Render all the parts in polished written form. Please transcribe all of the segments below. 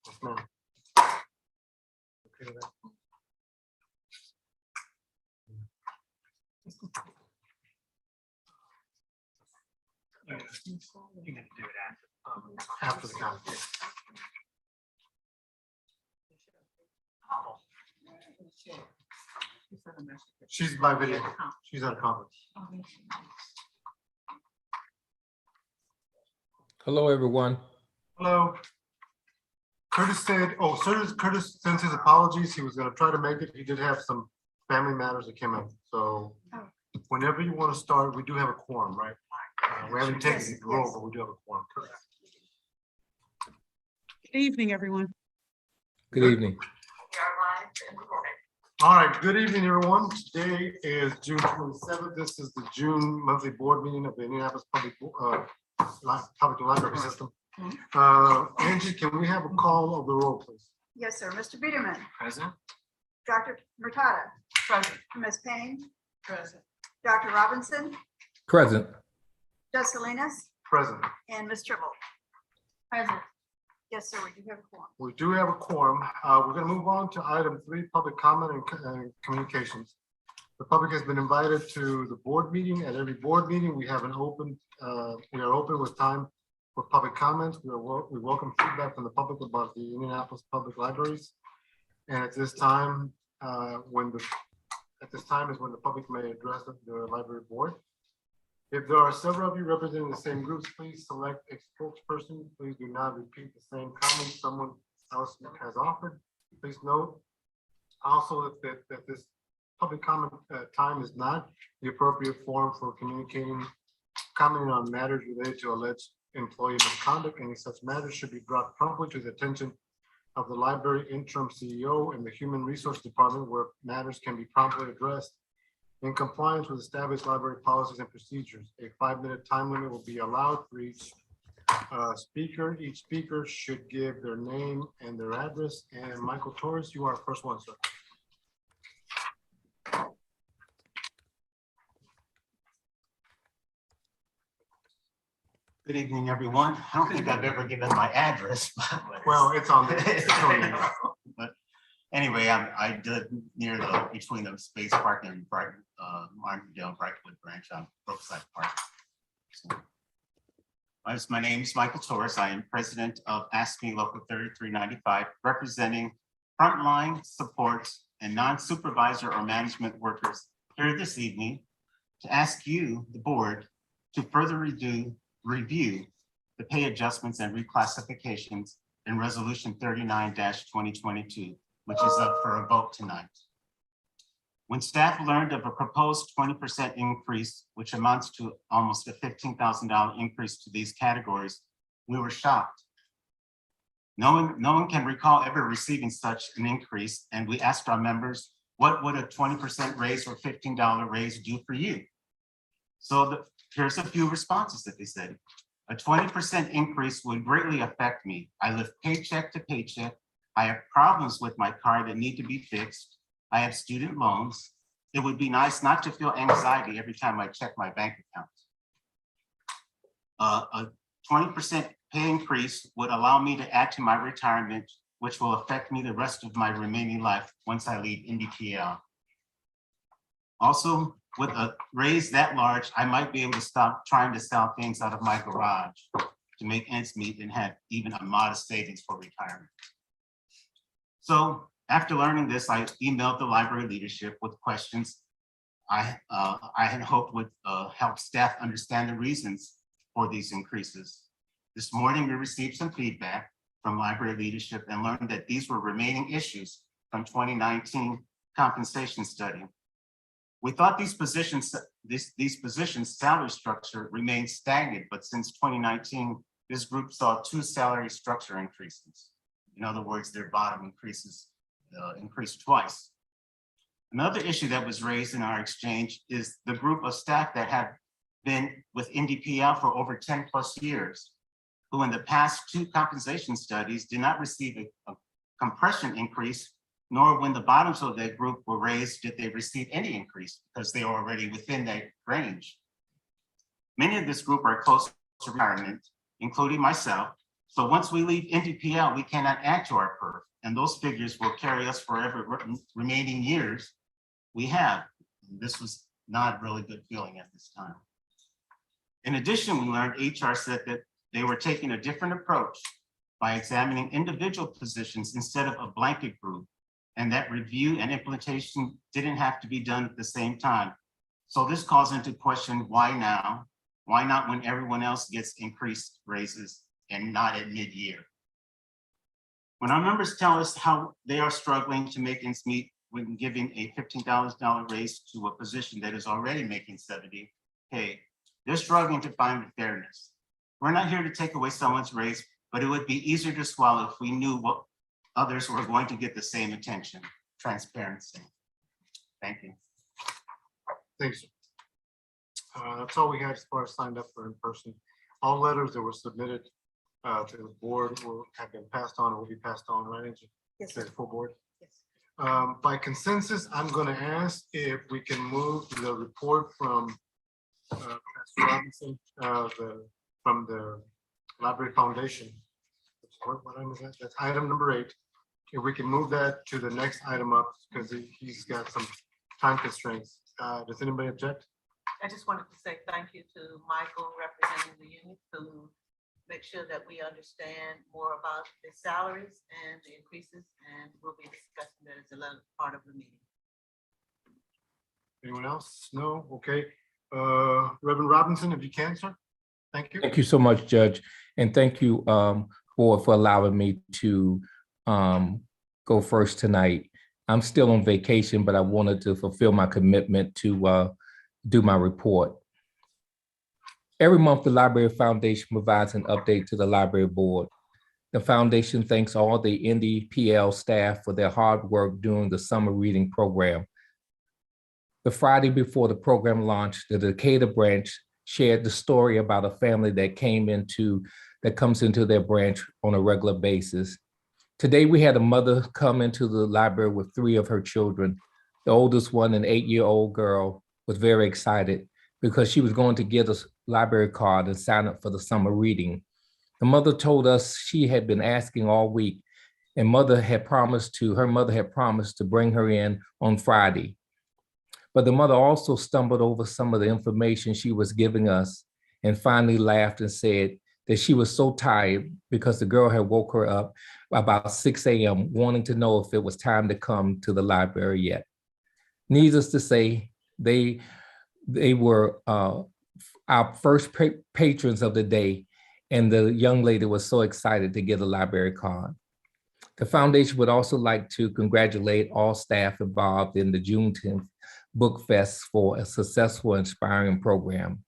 Yes, ma'am. Okay with that? You're gonna do it after the conference. She's by video. She's at a conference. Hello, everyone. Hello. Curtis said, Curtis sends his apologies. He was gonna try to make it. He did have some family matters that came up. So whenever you want to start, we do have a quorum, right? We haven't taken the roll, but we do have a quorum. Correct. Good evening, everyone. Good evening. All right, good evening, everyone. Today is June 27th. This is the June monthly board meeting of the Indianapolis Public Library System. Angie, can we have a call of the roll, please? Yes, sir. Mr. Biederman. Present. Dr. Murtada. Present. Ms. Payne. Present. Dr. Robinson. Present. Judge Salinas. Present. And Ms. Tribble. Present. Yes, sir. We do have a quorum. We do have a quorum. We're going to move on to item 3, public comment and communications. The public has been invited to the board meeting. At every board meeting, we have an open, we are open with time for public comments. We welcome feedback from the public about the Indianapolis Public Libraries. And at this time, is when the public may address the library board. If there are several of you representing the same groups, please select a spokesperson. Please do not repeat the same comments someone else has offered. Please note also that this public comment time is not the appropriate forum for commenting on matters related to alleged employee misconduct. Any such matters should be brought promptly to the attention of the library interim CEO and the Human Resource Department, where matters can be promptly addressed in compliance with established library policies and procedures. A 5-minute time limit will be allowed for each speaker. Each speaker should give their name and their address. And Michael Torres, you are our first one, sir. Good evening, everyone. I don't think I've ever given my address. Well, it's on there. But anyway, I live near between the Space Park and Martindale Brightwood branch on Brookside Park. So, my name is Michael Torres. I am president of ASME Local 3395, representing frontline support and non-supervisor or management workers here this evening to ask you, the board, to further review the pay adjustments and reclassifications in Resolution 39-2022, which is up for a vote tonight. When staff learned of a proposed 20% increase, which amounts to almost a $15,000 increase to these categories, we were shocked. No one can recall ever receiving such an increase, and we asked our members, what would a 20% raise or $15 raise do for you? So here's a few responses that they said. A 20% increase would greatly affect me. I live paycheck to paycheck. I have problems with my car that need to be fixed. I have student loans. It would be nice not to feel anxiety every time I check my bank account. A 20% pay increase would allow me to add to my retirement, which will affect me the rest of my remaining life once I leave IndyPL. Also, with a raise that large, I might be able to stop trying to sell things out of my garage to make ends meet and have even a modest savings for retirement. So after learning this, I emailed the library leadership with questions I had hoped would help staff understand the reasons for these increases. This morning, we received some feedback from library leadership and learned that these were remaining issues from 2019 compensation study. We thought these positions salary structure remained stagnant, but since 2019, this group saw 2 salary structure increases. In other words, their bottom increased twice. Another issue that was raised in our exchange is the group of staff that have been with IndyPL for over 10+ years, who in the past 2 compensation studies did not receive a compression increase, nor when the bottoms of that group were raised did they receive any increase because they were already within that range. Many of this group are close to retirement, including myself, So once we leave IndyPL, we cannot add to our PERF, and those figures will carry us forever remaining years we have. This was not really good feeling at this time. In addition, we learned HR said that they were taking a different approach by examining individual positions instead of a blanket group, and that review and implementation didn't have to be done at the same time. So this calls into question, why now? Why not when everyone else gets increased raises and not at mid-year? When our members tell us how they are struggling to make ends meet when giving a $15,000 raise to a position that is already making $70K, they're struggling to find the fairness. We're not here to take away someone's raise, but it would be easier to swallow if we knew what others were going to get the same attention. Transparency. Thank you. Thanks. That's all we had as far as signed up for in person. All letters that were submitted to the board have been passed on or will be passed on, right, Angie? Yes, To sir. the full board. Yes. By consensus, I'm going to ask if we can move the report from Pastor Robinson, from the Library Foundation. What item is that? That's item number 8. If we can move that to the next item up, because he's got some time constraints. Does anybody object? I just wanted to say thank you to Michael representing the union to make sure that we understand more about the salaries and the increases, and we'll be discussing that as a part of the meeting. Anyone else? No? Okay. Reverend Robinson, if you can, sir. Thank you. Thank you so much, Judge. And thank you, Board, for allowing me to go first tonight. I'm still on vacation, but I wanted to fulfill my commitment to do my report. Every month, the Library Foundation provides an update to the Library Board. The foundation thanks all the IndyPL staff for their hard work during the summer reading program. The Friday before the program launched, the Decatur branch shared the story about a family that comes into their branch on a regular basis. Today, we had a mother come into the library with 3 of her children. The oldest one, an 8-year-old girl, was very excited because she was going to get a library card and sign up for the summer reading. The mother told us she had been asking all week, and her mother had promised to bring her in on Friday. But the mother also stumbled over some of the information she was giving us and finally laughed and said that she was so tired because the girl had woke her up about 6 a.m. wanting to know if it was time to come to the library yet. Needless to say, they were our first patrons of the day, and the young lady was so excited to get a library card. The foundation would also like to congratulate all staff involved in the Juneteenth Book Fest for a successful, inspiring program.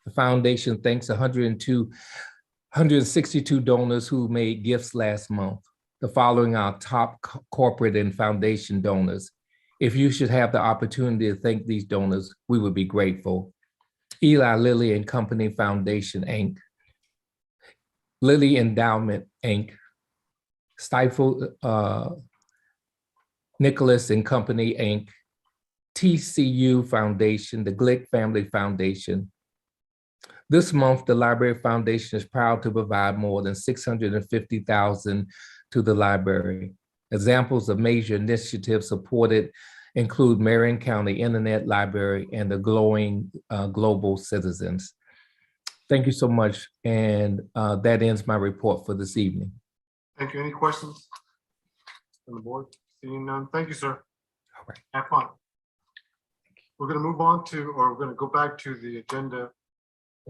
The foundation thanks 162 donors who made gifts last month. The following are top corporate and foundation donors. If you should have the opportunity to thank these donors, we would be grateful. Eli Lilly and Company Foundation, Inc., Lilly Endowment, Inc., Stifel Nicholas and Company, Inc., TCU Foundation, the Glick Family Foundation. This month, the Library Foundation is proud to provide more than $650,000 to the library. Examples of major initiatives supported include Marion County Internet Library and the Glowing Global Citizens. Thank you so much. And that ends my report for this evening. Thank you. Any questions from the board? Seeing none. Thank you, sir. All right. Have fun. We're going to move on to, or we're going to go back to the agenda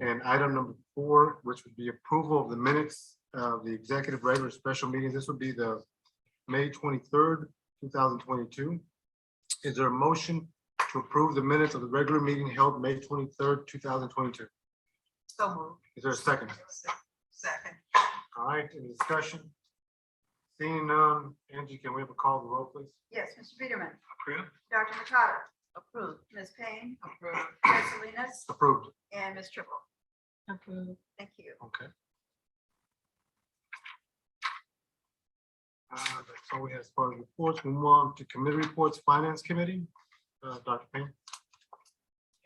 and item number 4, which would be approval of the minutes of the executive regular special meeting. This would be the May 23rd, 2022. Is there a motion to approve the minutes of the regular meeting held May 23rd, 2022? So moved. Is there a second? Second. All right, any discussion? Seeing none, Angie, can we have a call to the roll, please? Yes, Mr. Peterman. Approved. Dr. Nakata. Approved. Ms. Payne. Approved. Ms. Salinas. Approved. And Ms. Triple. Approved. Thank you. Okay. That's all we have as far as reports. We move on to committee reports, Finance Committee. Dr. Payne.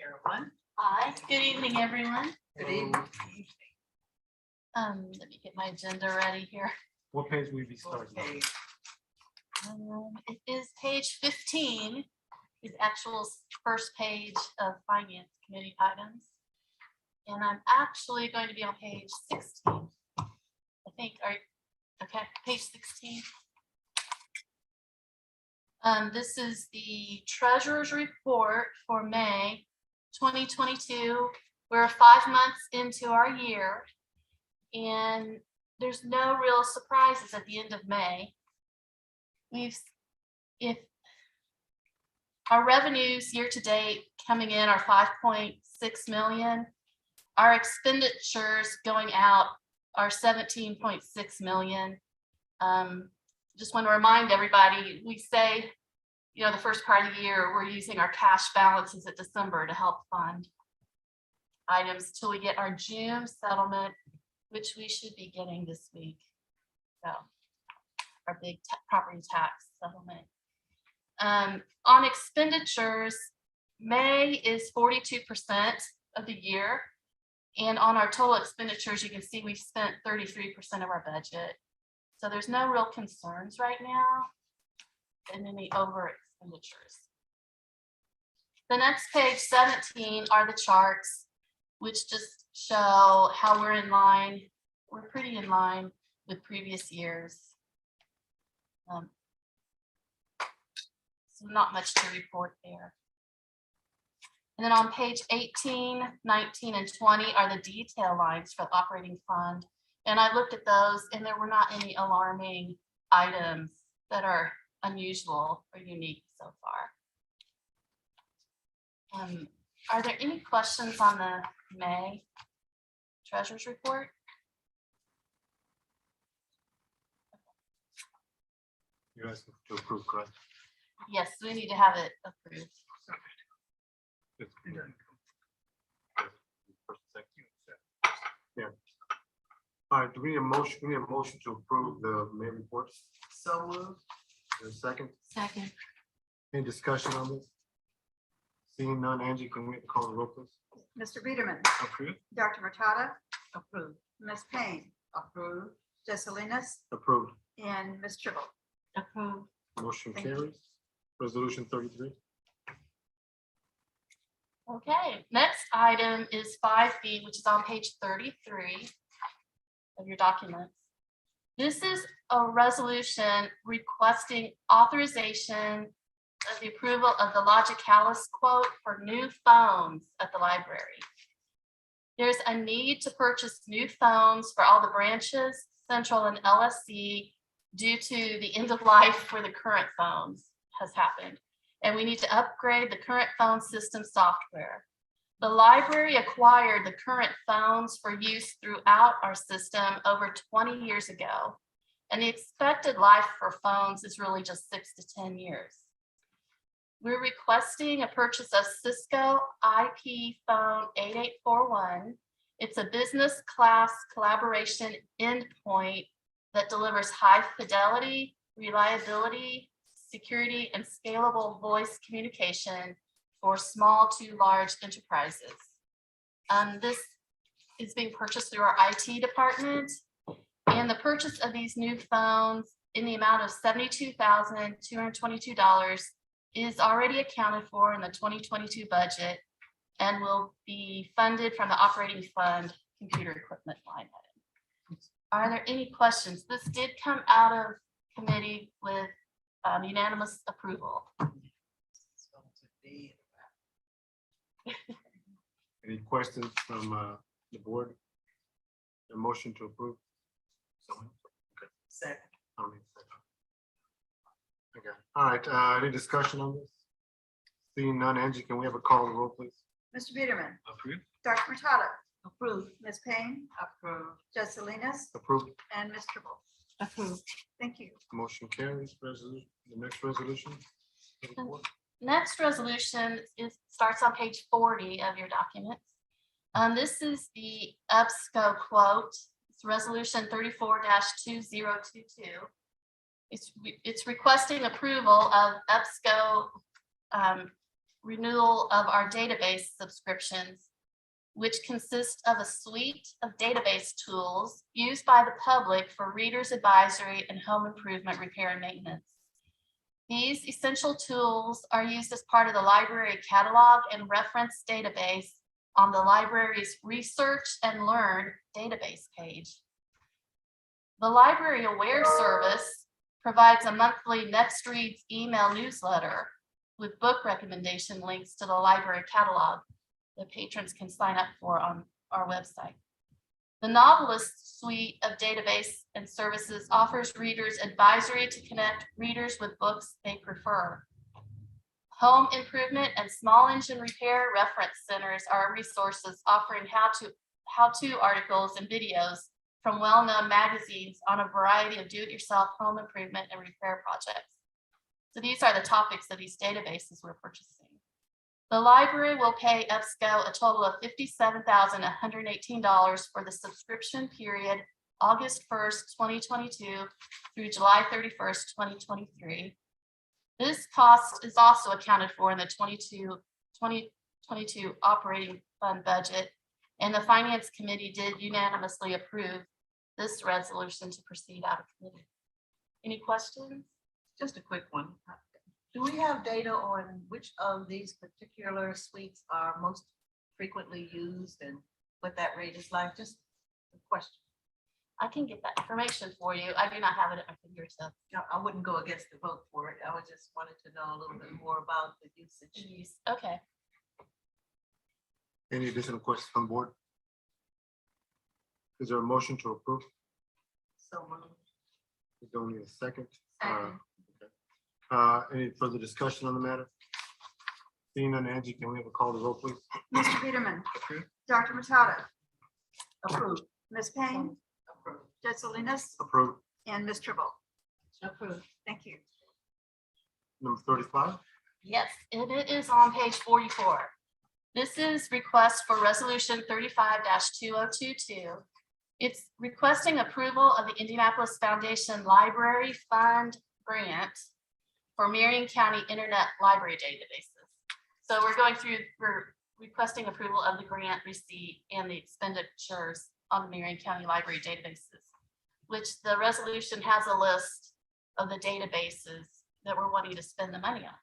Everyone. Hi, good evening, everyone. Good evening. Let me get my agenda ready here. What page will we be starting on? It is page 15, is actual first page of finance committee items. And I'm actually going to be on page 16. I think, okay, page 16. This is the treasurer's report for May 2022. We're 5 months into our year, and there's no real surprises at the end of May. If our revenues year to date coming in are 5.6 million, our expenditures going out are 17.6 million. Just want to remind everybody, we say, you know, the first part of the year, we're using our cash balances at December to help fund items till we get our June settlement, which we should be getting this week. So our big property tax settlement. On expenditures, May is 42% of the year. And on our total expenditures, you can see we've spent 33% of our budget. So there's no real concerns right now and any over expenditures. The next page 17 are the charts, which just show how we're in line. We're pretty in line with previous years. So not much to report there. And then on page 18, 19, and 20 are the detail lines for the operating fund. And I looked at those and there were not any alarming items that are unusual or unique so far. Are there any questions on the May treasurer's report? You're asking to approve, correct? Yes, we need to have it approved. It's clear. Yeah. All right, do we need a motion? We need a motion to approve the May report. So moved. Is there a second? Second. Any discussion on this? Seeing none, Angie, can we call the roll, please? Mr. Biederman, Approved. Dr. Murtada, Approved. Ms. Payne, Approved. Jesselinas, Approved. and Ms. Tribble. Approved. Motion Thank you. carries. Resolution 33. Okay, next item is 5B, which is on page 33 of your documents. This is a resolution requesting authorization of the approval of the Logicalis quote for new phones at the library. There's a need to purchase new phones for all the branches, Central and LSC, due to the end of life for the current phones has happened. And we need to upgrade the current phone system software. The library acquired the current phones for use throughout our system over 20 years ago. And the expected life for phones is really just 6 to 10 years. We're requesting a purchase of Cisco IP phone 8841. It's a business class collaboration endpoint that delivers high fidelity, reliability, security, and scalable voice communication for small to large enterprises. This is being purchased through our IT department, and the purchase of these new phones in the amount of $72,222 is already accounted for in the 2022 budget and will be funded from the operating fund computer equipment line item. Are there any questions? This did come out of committee with unanimous approval. Any questions from the board? A motion to approve? Okay. Second. Okay. All right, any discussion on this? Seeing none, Angie, can we have a call on the roll, please? Mr. Biederman, Approved. Dr. Murtada, Approved. Ms. Payne, Approved. Jesselinas, Approved. and Ms. Tribble. Approved. Thank you. Motion carries. Resolution, the next resolution. Next resolution starts on page 40 of your documents. This is the Ebsco quote. It's resolution 34-2022. It's requesting approval of Ebsco renewal of our database subscriptions. which consists of a suite of database tools used by the public for readers advisory and home improvement repair and maintenance. These essential tools are used as part of the library catalog and reference database on the library's Research and Learn database page. The Library Aware service provides a monthly Next Reads email newsletter with book recommendation links to the library catalog that patrons can sign up for on our website. The Novelist suite of database and services offers readers advisory to connect readers with books they prefer. Home improvement and small engine repair reference centers are resources offering how-to articles and videos from well-known magazines on a variety of do-it-yourself home improvement and repair projects. So these are the topics of these databases we're purchasing. The library will pay Ebsco a total of $57,118 for the subscription period, August 1st, 2022 through July 31st, 2023. This cost is also accounted for in the 2022 operating fund budget, and the Finance Committee did unanimously approve this resolution to proceed out of committee. Any questions? Just a quick one. Do we have data on which of these particular suites are most frequently used and what that rate is like? Just a question. I can get that information for you. I do not have it at my fingertips. No, I wouldn't go against the vote for it. I was just wanted to know a little bit more about the usage. Okay. Any additional questions from the board? Is there a motion to approve? So moved. We don't need a second. Second. Any further discussion on the matter? Seeing none, Angie, can we have a call to vote, please? Mr. Peterman. Dr. Machado. Approved. Ms. Payne. Approved. Judge Salinas. Approved. And Ms. Tribble. Approved. Thank you. Number 35. Yes, and it is on page 44. This is request for resolution 35-2022. It's requesting approval of the Indianapolis Foundation Library Fund grant for Marion County Internet Library databases. So we're requesting approval of the grant receipt and the expenditures on the Marion County Library databases, which the resolution has a list of the databases that we're wanting to spend the money on.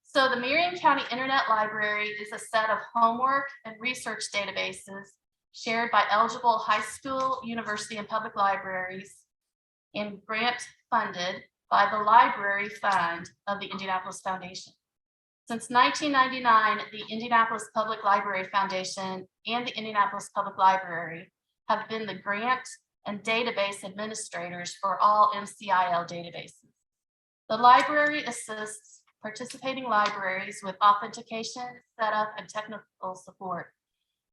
So the Marion County Internet Library is a set of homework and research databases shared by eligible high school, university, and public libraries and grant funded by the Library Fund of the Indianapolis Foundation. Since 1999, the Indianapolis Public Library Foundation and the Indianapolis Public Library have been the grant and database administrators for all MCIL databases. The library assists participating libraries with authentication, setup, and technical support.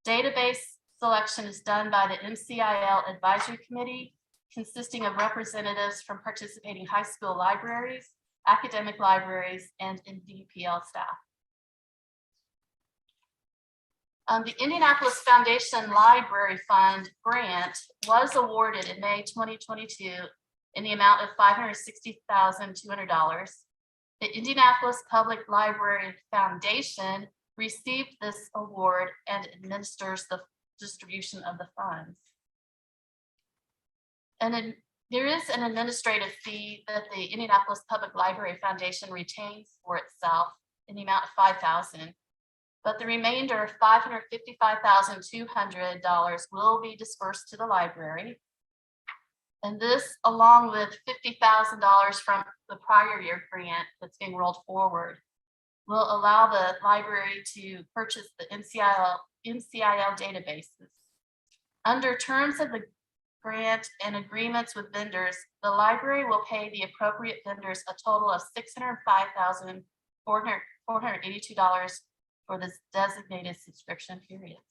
Database selection is done by the MCIL Advisory Committee, consisting of representatives from participating high school libraries, academic libraries, and IndyPL staff. The Indianapolis Foundation Library Fund grant was awarded in May 2022 in the amount of $560,200. The Indianapolis Public Library Foundation received this award and administers the distribution of the funds. And then there is an administrative fee that the Indianapolis Public Library Foundation retains for itself in the amount of $5,000, but the remainder of $555,200 will be dispersed to the library. And this, along with $50,000 from the prior year grant that's being rolled forward, will allow the library to purchase the MCIL databases. Under terms of the grant and agreements with vendors, the library will pay the appropriate vendors a total of $605,482 for this designated subscription period.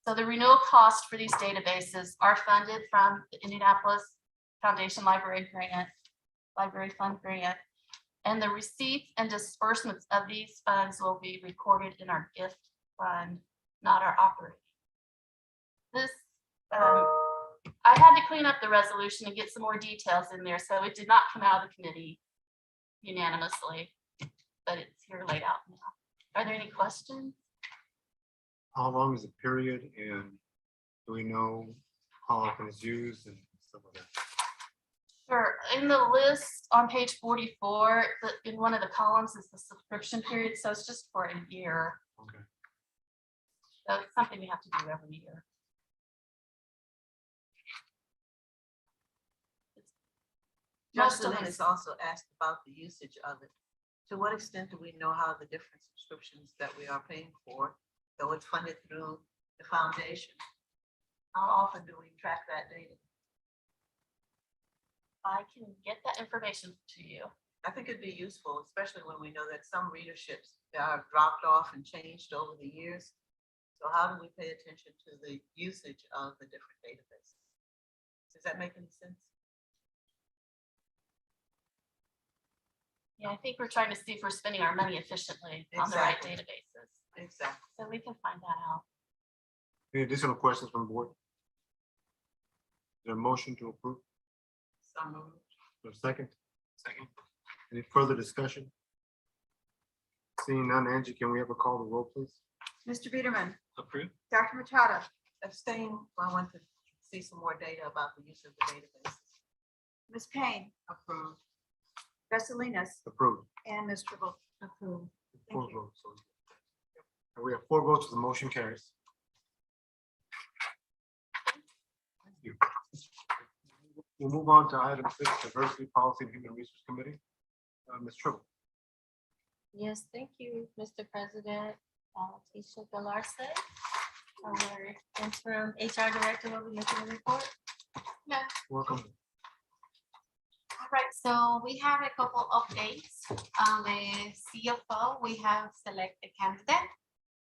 So the renewal costs for these databases are funded from the Indianapolis Foundation Library Fund grant, and the receipts and disbursements of these funds will be recorded in our gift fund, not our operating. This, I had to clean up the resolution and get some more details in there, so it did not come out of the committee unanimously, but it's here laid out now. Are there any questions? how long is the period and do we know how often it's used and stuff like that? Sure, in the list on page 44, in one of the columns is the subscription period, so it's just for a year. Okay. So it's something we have to do every year. Most of Justin it has also asked about the usage of it. To what extent do we know how the different subscriptions that we are paying for, though it's funded through the foundation? How often do we track that data? I can get that information to you. I think it'd be useful, especially when we know that some readerships are dropped off and changed over the years. So how do we pay attention to the usage of the different databases? Does that make any sense? Yeah, I think we're trying to see if we're spending our money efficiently on the right Exactly. databases. Exactly. So we can find that out. Any additional questions from the board? Is there a motion to approve? So moved. Or second? Second. Any further discussion? Seeing none, Angie, can we have a call to roll, please? Mr. Peterman, Approved. Dr. Machado, Abstain. I want to see some more data about the use of the databases. Ms. Payne, Approved. Ms. Salinas, Approved. and Ms. Tribble. Approved. Four Thank you. votes. And we have 4 votes, the motion carries. Thank you. We'll move on to item 6, Diversity Policy and Human Resource Committee. Ms. Tribble. Yes, thank you, Mr. President. Tisha Galarse, our interim HR director, will be making a report. Welcome. All right, so we have a couple updates. The CFO, we have selected candidate.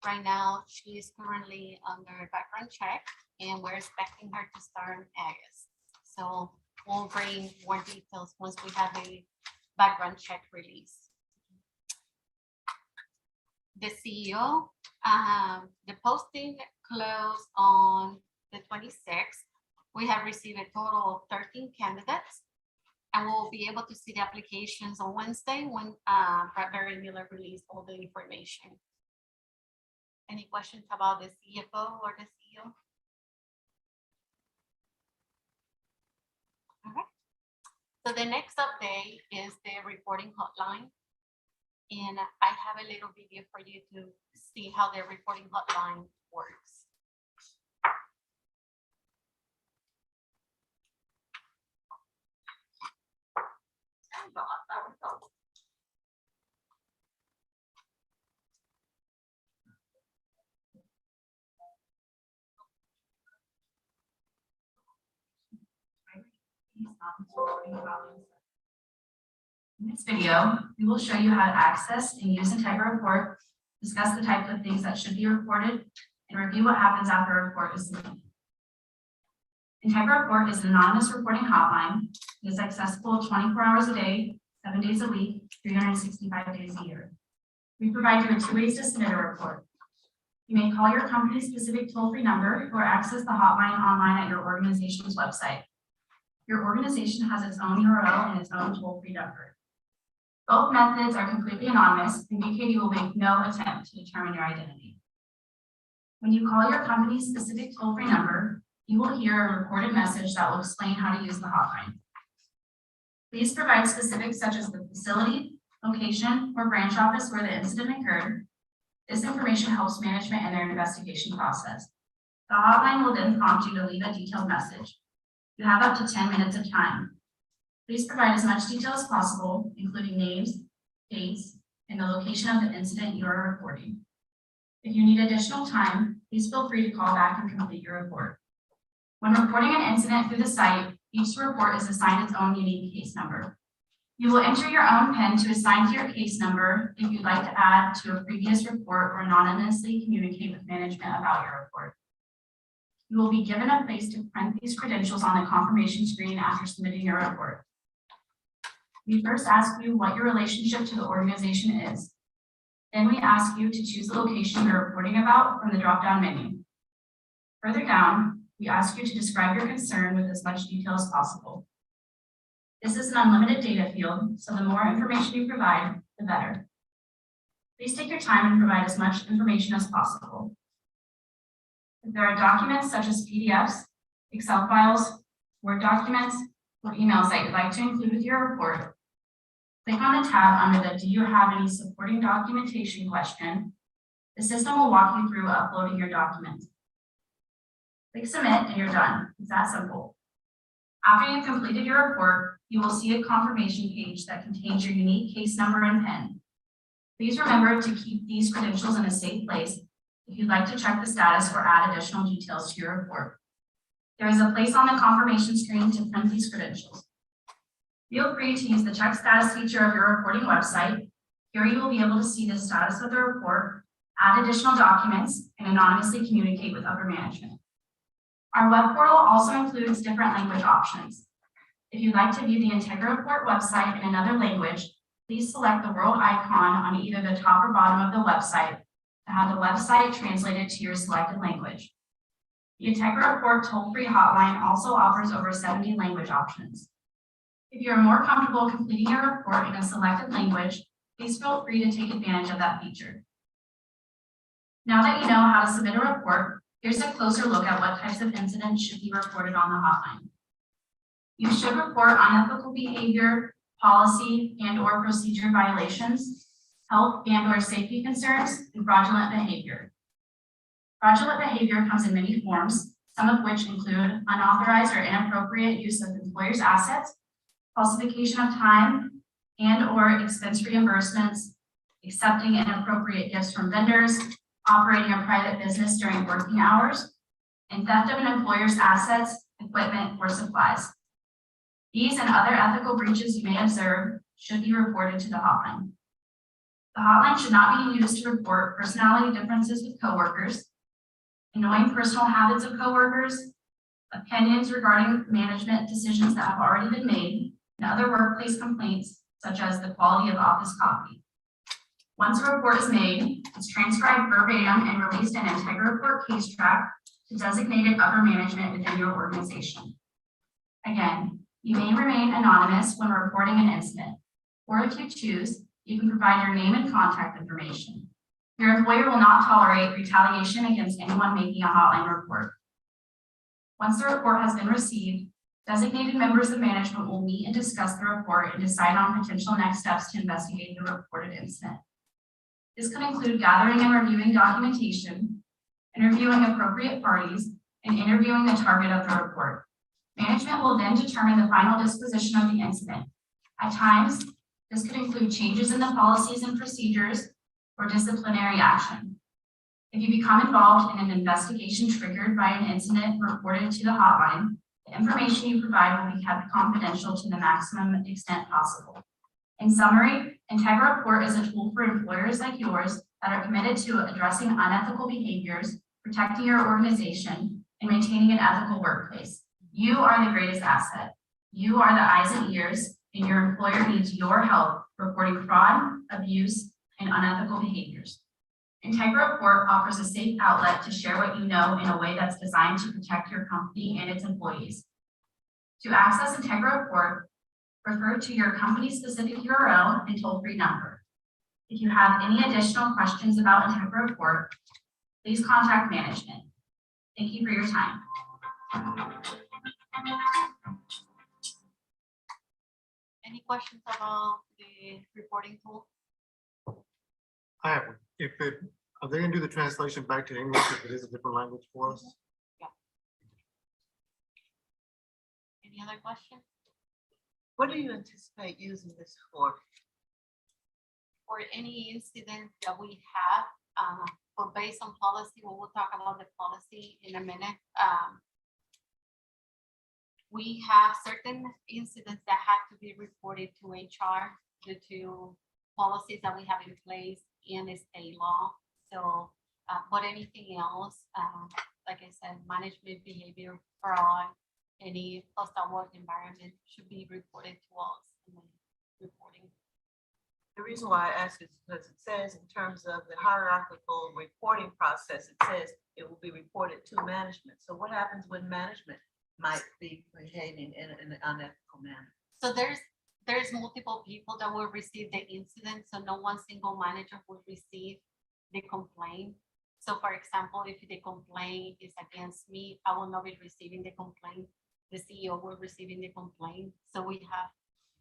Right now, she is currently under background check, and we're expecting her to start in August. So we'll bring more details once we have a background check release. The CEO, the posting closed on the 26th. We have received a total of 13 candidates, and we'll be able to see the applications on Wednesday when Bradbury Miller released all the information. Any questions about the CFO or the CEO? All right. So the next update is the reporting hotline. And I have a little video for you to see how the reporting hotline works. In this video, we will show you how to access and use Integra Report, discuss the types of things that should be reported, and review what happens after a report is submitted. Integra Report is an anonymous reporting hotline. It is accessible 24 hours a day, 7 days a week, 365 days a year. We provide you with 2 ways to submit a report. You may call your company's specific toll-free number or access the hotline online at your organization's website. Your organization has its own URL and its own toll-free number. Both methods are completely anonymous, and BKD will make no attempt to determine your identity. When you call your company's specific toll-free number, you will hear a recorded message that will explain how to use the hotline. Please provide specifics such as the facility, location, or branch office where the incident occurred. This information helps management in their investigation process. The hotline will then prompt you to leave a detailed message. You have up to 10 minutes of time. Please provide as much detail as possible, including names, dates, and the location of the incident you are reporting. If you need additional time, please feel free to call back and complete your report. When reporting an incident through the site, each report is assigned its own unique case number. You will enter your own PIN to assign to your case number if you'd like to add to a previous report or anonymously communicate with management about your report. You will be given a place to print these credentials on the confirmation screen after submitting your report. We first ask you what your relationship to the organization is. Then we ask you to choose the location you're reporting about from the drop-down menu. Further down, we ask you to describe your concern with as much detail as possible. This is an unlimited data field, so the more information you provide, the better. Please take your time and provide as much information as possible. If there are documents such as PDFs, Excel files, Word documents, or emails that you'd like to include with your report, click on the tab under the "Do you have any supporting documentation" question. The system will walk you through uploading your documents. Click submit and you're done. It's that simple. After you've completed your report, you will see a confirmation page that contains your unique case number and PIN. Please remember to keep these credentials in a safe place if you'd like to check the status or add additional details to your report. There is a place on the confirmation screen to print these credentials. Feel free to use the check status feature of your reporting website. Here you will be able to see the status of the report, add additional documents, and anonymously communicate with upper management. Our web portal also includes different language options. If you'd like to view the Integra Report website in another language, please select the world icon on either the top or bottom of the website to have the website translated to your selected language. The Integra Report toll-free hotline also offers over 70 language options. If you're more comfortable completing your report in a selected language, please feel free to take advantage of that feature. Now that you know how to submit a report, here's a closer look at what types of incidents should be reported on the hotline. You should report unethical behavior, policy and/or procedure violations, health and/or safety concerns, and fraudulent behavior. Fraudulent behavior comes in many forms, some of which include unauthorized or inappropriate use of employers' assets, falsification of time and/or expense reimbursements, accepting inappropriate gifts from vendors, operating a private business during working hours, and theft of an employer's assets, equipment, or supplies. These and other ethical breaches you may observe should be reported to the hotline. The hotline should not be used to report personality differences with coworkers, annoying personal habits of coworkers, opinions regarding management decisions that have already been made, and other workplace complaints, such as the quality of office coffee. Once a report is made, it's transcribed verbatim and released in Integra Report case track to designated upper management within your organization. Again, you may remain anonymous when reporting an incident, or if you choose, you can provide your name and contact information. Your employer will not tolerate retaliation against anyone making a hotline report. Once the report has been received, designated members of management will meet and discuss the report and decide on potential next steps to investigate the reported incident. This could include gathering and reviewing documentation, interviewing appropriate parties, and interviewing the target of the report. Management will then determine the final disposition of the incident. At times, this could include changes in the policies and procedures or disciplinary action. If you become involved in an investigation triggered by an incident reported to the hotline, the information you provide will be kept confidential to the maximum extent possible. In summary, Integra Report is a tool for employers like yours that are committed to addressing unethical behaviors, protecting your organization, and maintaining an ethical workplace. You are the greatest asset. You are the eyes and ears, and your employer needs your help reporting fraud, abuse, and unethical behaviors. Integra Report offers a safe outlet to share what you know in a way that's designed to protect your company and its employees. To access Integra Report, refer to your company-specific URL and toll-free number. If you have any additional questions about Integra Report, please contact management. Thank you for your time. Any questions about the reporting tool? I have, are they gonna do the translation back to English if it is a different language for us? Any other questions? What do you anticipate using this for? Or any incident that we have, but based on policy, we will talk about the policy in a minute. We have certain incidents that have to be reported to HR due to policies that we have in place in the state law. So, but anything else, like I said, management behavior, fraud, any hostile work environment should be reported to us in the reporting. The reason why I ask is because it says in terms of the hierarchical reporting process, it says it will be reported to management. So what happens when management might be behaving in an unethical manner? So there's multiple people that will receive the incident. So no one single manager will receive the complaint. So for example, if the complaint is against me, I will not be receiving the complaint. The CEO will receiving the complaint. So we have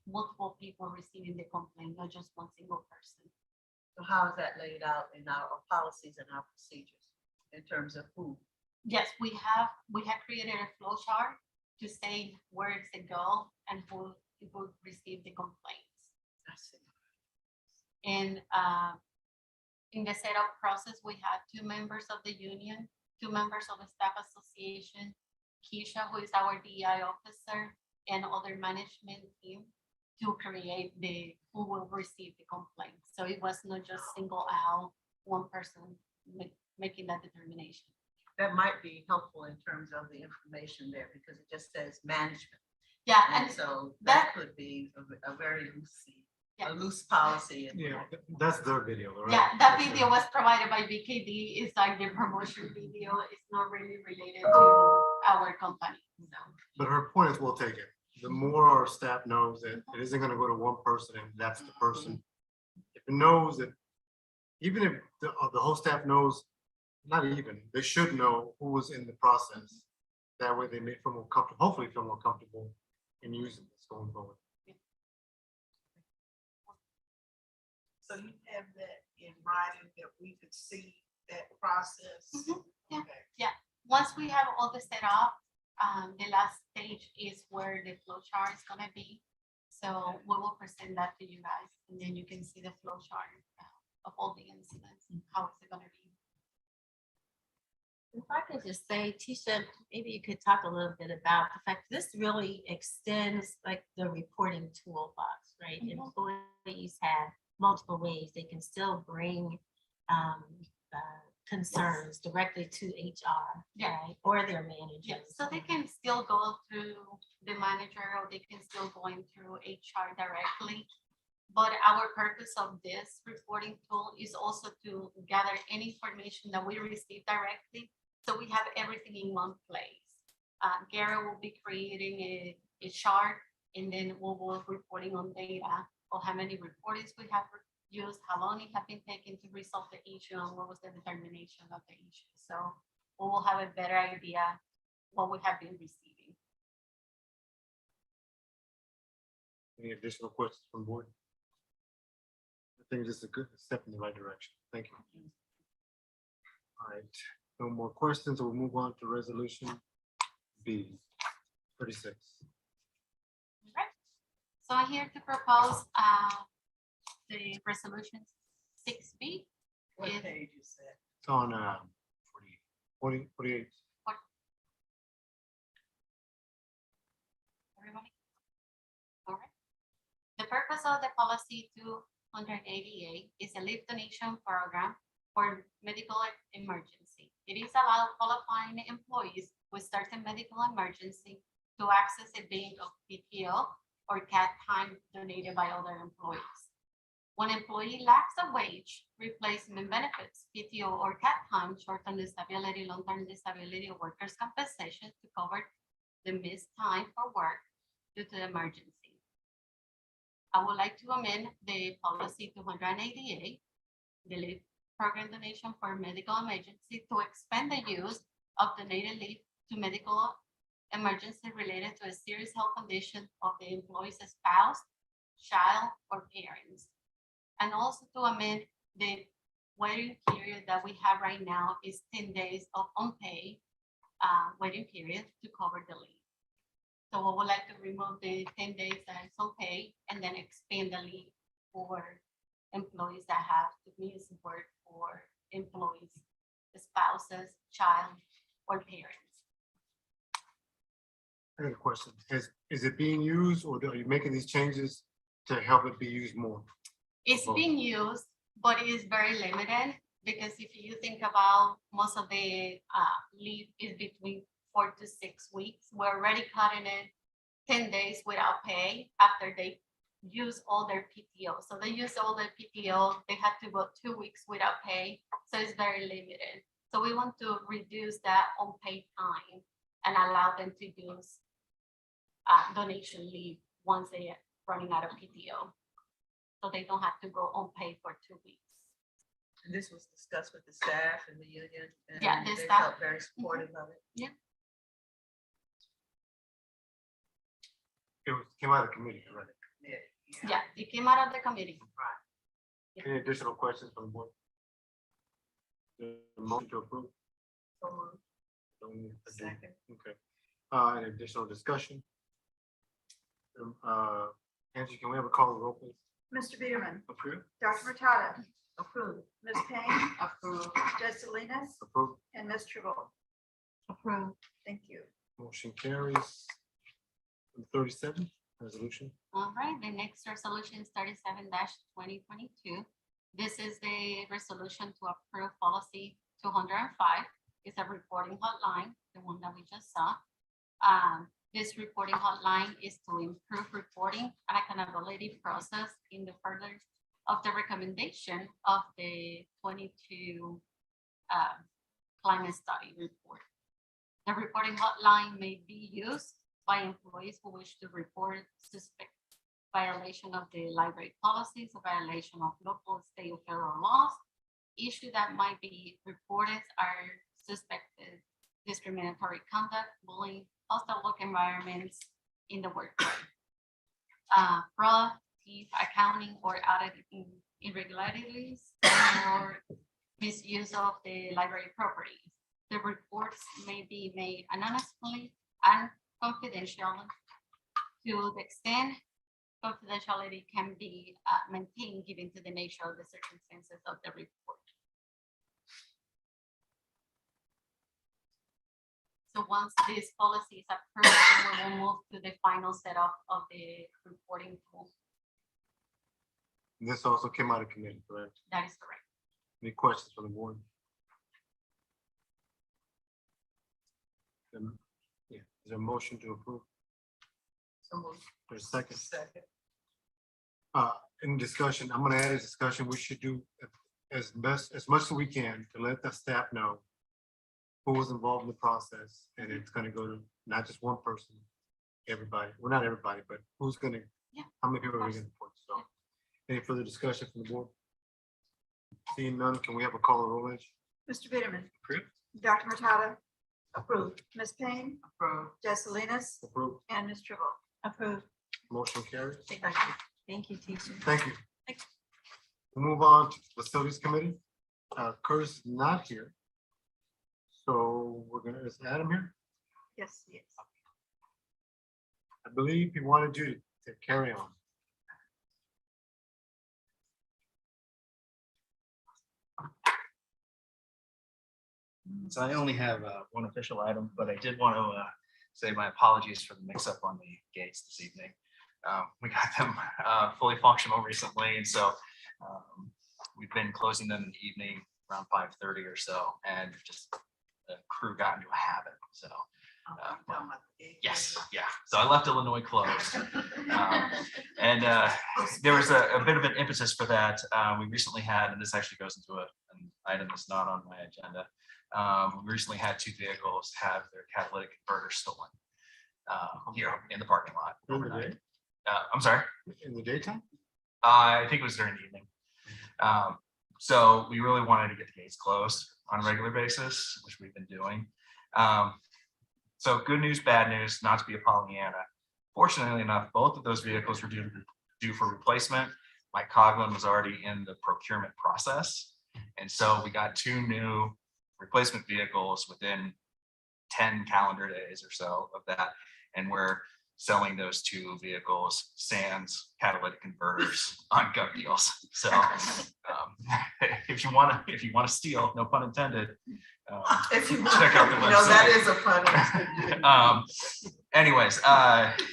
multiple people receiving the complaint, not just one single person. So how is that laid out in our policies and our procedures in terms of who? Yes, we have created a flow chart to say where it's the goal and who will receive the complaints. I see. And in the setup process, we had 2 members of the union, 2 members of the staff association, Keisha, who is our DI officer, and other management team to create who will receive the complaint. So it was not just single out one person making that determination. That might be helpful in terms of the information there because it just says management. Yeah, And and so that- that could be a very loose, Yeah. a loose policy. and- Yeah, that's their video, right? yeah, that video was provided by BKD. It's like the promotion video. It's not really related to our company. So, But her point is well taken. The more our staff knows that it isn't gonna go to one person and that's the person. If it knows that, even if the whole staff knows, not even, they should know who was in the process. That way they may feel more comfortable, hopefully feel more comfortable in using this going forward. So you have that in writing that we could see that process? Mhm, yeah. Okay. once we have all this set up, the last stage is where the flow chart is gonna be. So we will present that to you guys, and then you can see the flow chart of all the incidents and how it's gonna be. If I could just say, Tisha, maybe you could talk a little bit about the fact this really extends like the reporting toolbox, right? Mhm. Employees have multiple ways they can still bring concerns directly to HR, Yeah. right? Or their managers. Yeah, so they can still go through the manager or they can still go in through HR directly. But our purpose of this reporting tool is also to gather any information that we receive directly. So we have everything in one place. Gary will be creating a chart and then we will reporting on data or how many reportings we have used, how long it has been taken to resolve the issue and what was the determination of the issue. So we will have a better idea what we have been receiving. Any additional questions from the board? I think this is a good step in the right direction. Thank you. All right, no more questions. We'll move on to resolution B 36. So I'm here to propose the resolution 6B. What Is- page is that? It's on 48. Everybody? All right. The purpose of the policy 288 is a leave donation program for medical emergency. It is allowed qualifying employees with certain medical emergency to access a bank of PTO or CAT time donated by other employees. When employee lacks a wage replacement benefits, PTO or CAT time, short-term disability, long-term disability, or workers' compensation to cover the missed time for work due to the emergency. I would like to amend the policy 288, the leave program donation for medical emergency, to expand the use of donated leave to medical emergency related to a serious health condition of the employee's spouse, child, or parents. And also to amend the waiting period that we have right now is 10 days of unpaid waiting period to cover the leave. So we would like to remove the 10 days that is unpaid and then expand the leave for employees that have to miss work for employees, spouses, child, or parents. I got a question. Is it being used or are you making these changes to help it be used more? It's being used, but it is very limited because if you think about most of the leave is between 4 to 6 weeks. We're already cutting it 10 days without pay after they use all their PTO. So they use all their PTO, they have to go 2 weeks without pay. So it's very limited. So we want to reduce that unpaid time and allow them to use donation leave once they are running out of PTO. So they don't have to go unpaid for 2 weeks. And this was discussed with the staff and the union. And Yeah, the they staff- felt very supportive of it. Came out of committee, right? Yeah, it came out of the committee. Any additional questions from the board? The motion to approve? So moved. Don't need a date. Second. Okay. Any additional discussion? Angie, can we have a call to roll, please? Mr. Peterman, Approved. Dr. Matada, Approved. Ms. Payne, Approved. Judge Salinas, Approved. and Ms. Tribble. Approved. Thank you. Motion carries. 37, resolution. All right, the next resolution is 37-2022. This is the resolution to approve policy 205. It's a reporting hotline, the one that we just saw. This reporting hotline is to improve reporting and accountability process in the further of the recommendation of the 22 climate study report. The reporting hotline may be used by employees who wish to report suspect violation of the library policies, a violation of local, state, or federal laws. Issues that might be reported are suspected discriminatory conduct, bullying, hostile work environments in the workplace, fraud, thief, accounting, or audit irregularities, or misuse of the library property. The reports may be made anonymously and confidential to the extent confidentiality can be maintained given to the nature of the circumstances of the report. So once this policy is approved, we will move to the final setup of the reporting tool. This also came out of committee, correct? That is correct. Any questions from the board? Yeah, is there a motion to approve? So moved. There's a second. Second. In discussion, I'm gonna add a discussion, we should do as much as we can to let the staff know who was involved in the process, and it's gonna go to not just one person, everybody, well, not everybody, but who's gonna, Yeah, how many people are we course. gonna report, so. Any further discussion from the board? Seeing none, can we have a call to roll, Angie? Mr. Peterman, Approved. Dr. Matada, Approved. Ms. Payne, Approved. Judge Salinas, Approved. and Ms. Tribble. Approved. Motion carries. Thank you. Thank you, teacher. Thank you. We'll move on to the facilities committee. Curtis is not here. So we're gonna, is Adam here? Yes, yes. I believe he wanted you to carry on. So I only have one official item, but I did want to say my apologies for the mix-up on the gates this evening. We got them fully functional recently, and so we've been closing them in the evening around 5:30 or so, and just the crew got into a habit, so. Yes, yeah, so I left Illinois closed. And there was a bit of an impetus for that. We recently had, and this actually goes into an item that's not on my agenda. We recently had 2 vehicles have their catalytic converter stolen here in the parking lot In the overnight. day? I'm sorry, In the daytime? I think it was during the evening. So we really wanted to get the gates closed on a regular basis, which we've been doing. So good news, bad news, not to be a Pollyanna. Fortunately enough, both of those vehicles were due for replacement. Mike Coughlin was already in the procurement process. And so we got 2 new replacement vehicles within 10 calendar days or so of that. And we're selling those 2 vehicles sans catalytic converters on gov deals. So if you want to steal, no pun intended, If you check out the website. No, that is a pun. Anyways,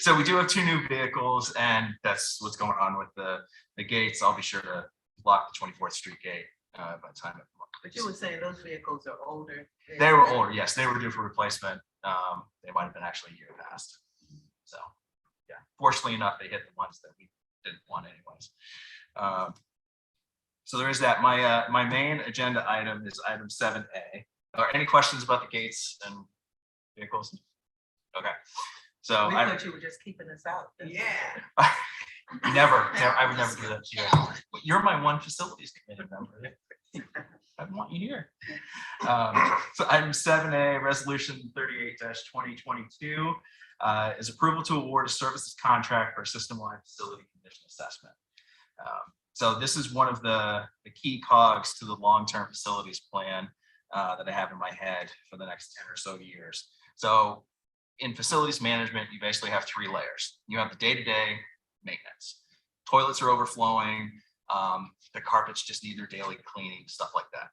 so we do have 2 new vehicles, and that's what's going on with the gates. I'll be sure to lock the 24th Street gate by the time. But you were saying those vehicles are older. They were older, yes, they were due for replacement. They might have been actually a year past. So, yeah, fortunately enough, they hit the ones that we didn't want anyways. So there is that. My main agenda item is item 7A. Are any questions about the gates and vehicles? Okay, so We I thought you were just keeping us out. Yeah. never, I would never do that to you. You're my one facilities committee member. I want you here. So item 7A, resolution 38-2022 is approval to award a services contract for a system-wide facility condition assessment. So this is one of the key cogs to the long-term facilities plan that I have in my head for the next 10 or so years. So in facilities management, you basically have 3 layers. You have the day-to-day maintenance. Toilets are overflowing. The carpets just need their daily cleaning, stuff like that.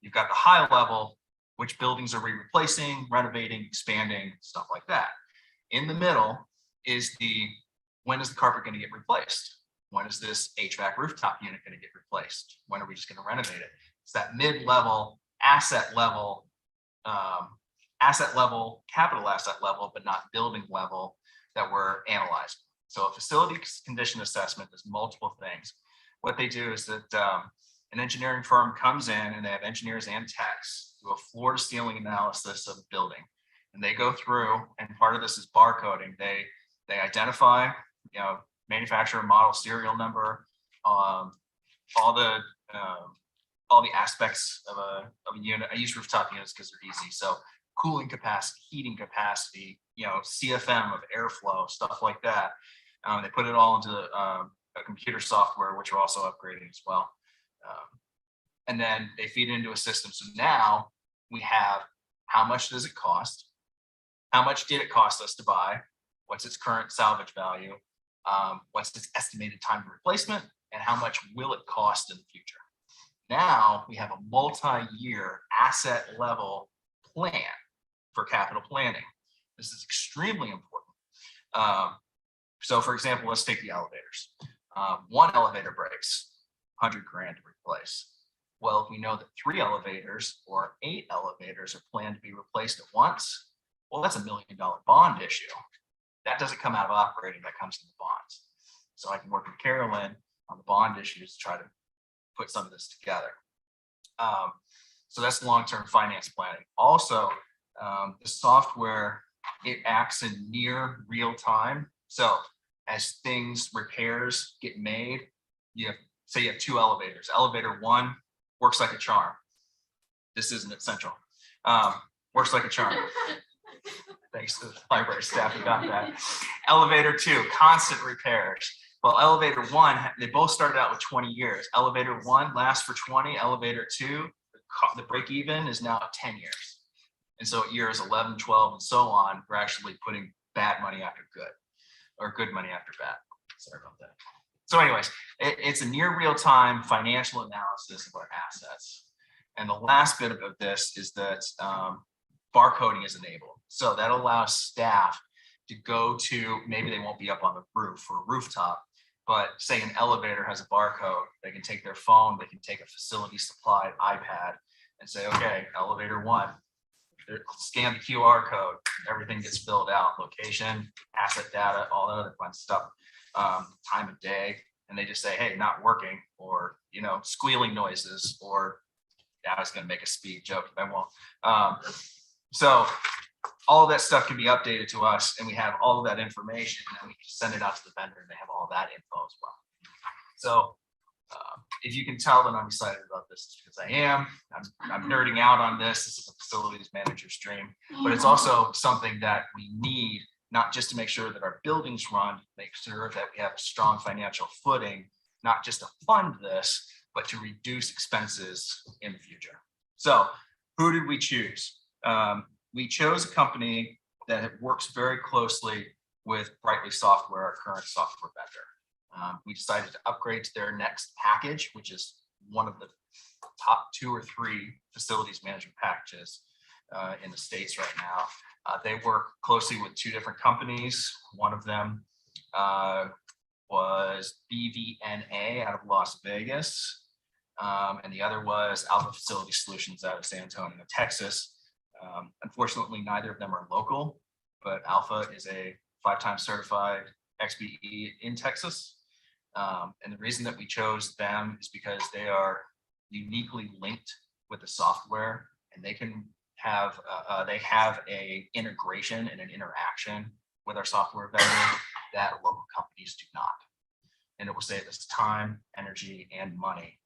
You've got the high level, which buildings are we replacing, renovating, expanding, stuff like that. In the middle is when is the carpet going to get replaced? When is this HVAC rooftop unit going to get replaced? When are we just going to renovate it? It's that mid-level, asset level, capital asset level, but not building level that we're analyzing. So a facility condition assessment does multiple things. What they do is that an engineering firm comes in and they have engineers and techs do a floor to ceiling analysis of the building. And they go through, and part of this is barcoding. They identify, manufacturer, model, serial number, all the aspects of a unit. I use rooftop units because they're easy. So cooling capacity, heating capacity, CFM of airflow, stuff like that. They put it all into a computer software, which we're also upgrading as well. And then they feed it into a system. So now we have how much does it cost? How much did it cost us to buy? What's its current salvage value? What's its estimated time of replacement? And how much will it cost in the future? Now we have a multi-year asset level plan for capital planning. This is extremely important. So for example, let's take the elevators. One elevator breaks, $100,000 to replace. Well, if we know that 3 elevators or 8 elevators are planned to be replaced at once, well, that's $1 million bond issue. That doesn't come out of operating, that comes from the bonds. So I can work with Carolyn on the bond issues to try to put some of this together. So that's long-term finance planning. Also, the software, it acts in near real time. So as repairs get made, say you have 2 elevators. Elevator 1 works like a charm. This isn't at Central. Works like a charm. Thanks to the library staff who got that. Elevator 2, constant repairs. Well, elevator 1, they both started out with 20 years. Elevator 1 lasts for 20. Elevator 2, the break even is now at 10 years. And so at years 11, 12, and so on, we're actually putting bad money after good, or good money after bad. Sorry about that. So anyways, it's a near real-time financial analysis of our assets. And the last bit of this is that barcoding is enabled. So that allows staff to go to, maybe they won't be up on the roof or rooftop, but say an elevator has a barcode, they can take their phone, they can take a facility supplied iPad and say, okay, elevator 1, scan the QR code, everything gets filled out, location, asset data, all the other fun stuff, time of day, and they just say, hey, not working, or, squealing noises, or I was going to make a speed joke, but I won't. So all of that stuff can be updated to us, and we have all of that information, and we can send it out to the vendor, and they have all that info as well. So if you can tell that I'm excited about this, it's because I am. I'm nerding out on this. This is a facilities manager's dream, but it's also something that we need, not just to make sure that our buildings run, make sure that we have a strong financial footing, not just to fund this, but to reduce expenses in the future. So who did we choose? We chose a company that works very closely with Brightly Software, our current software vendor. We decided to upgrade to their next package, which is one of the top 2 or 3 facilities management packages in the States right now. They work closely with 2 different companies. One of them was BVNA out of Las Vegas, and the other was Alpha Facility Solutions out of San Antonio, Texas. Unfortunately, neither of them are local, but Alpha is a 5-time certified XBE in Texas. And the reason that we chose them is because they are uniquely linked with the software, and they can have a integration and an interaction with our software vendor that local companies do not. And it will save us time, energy, and money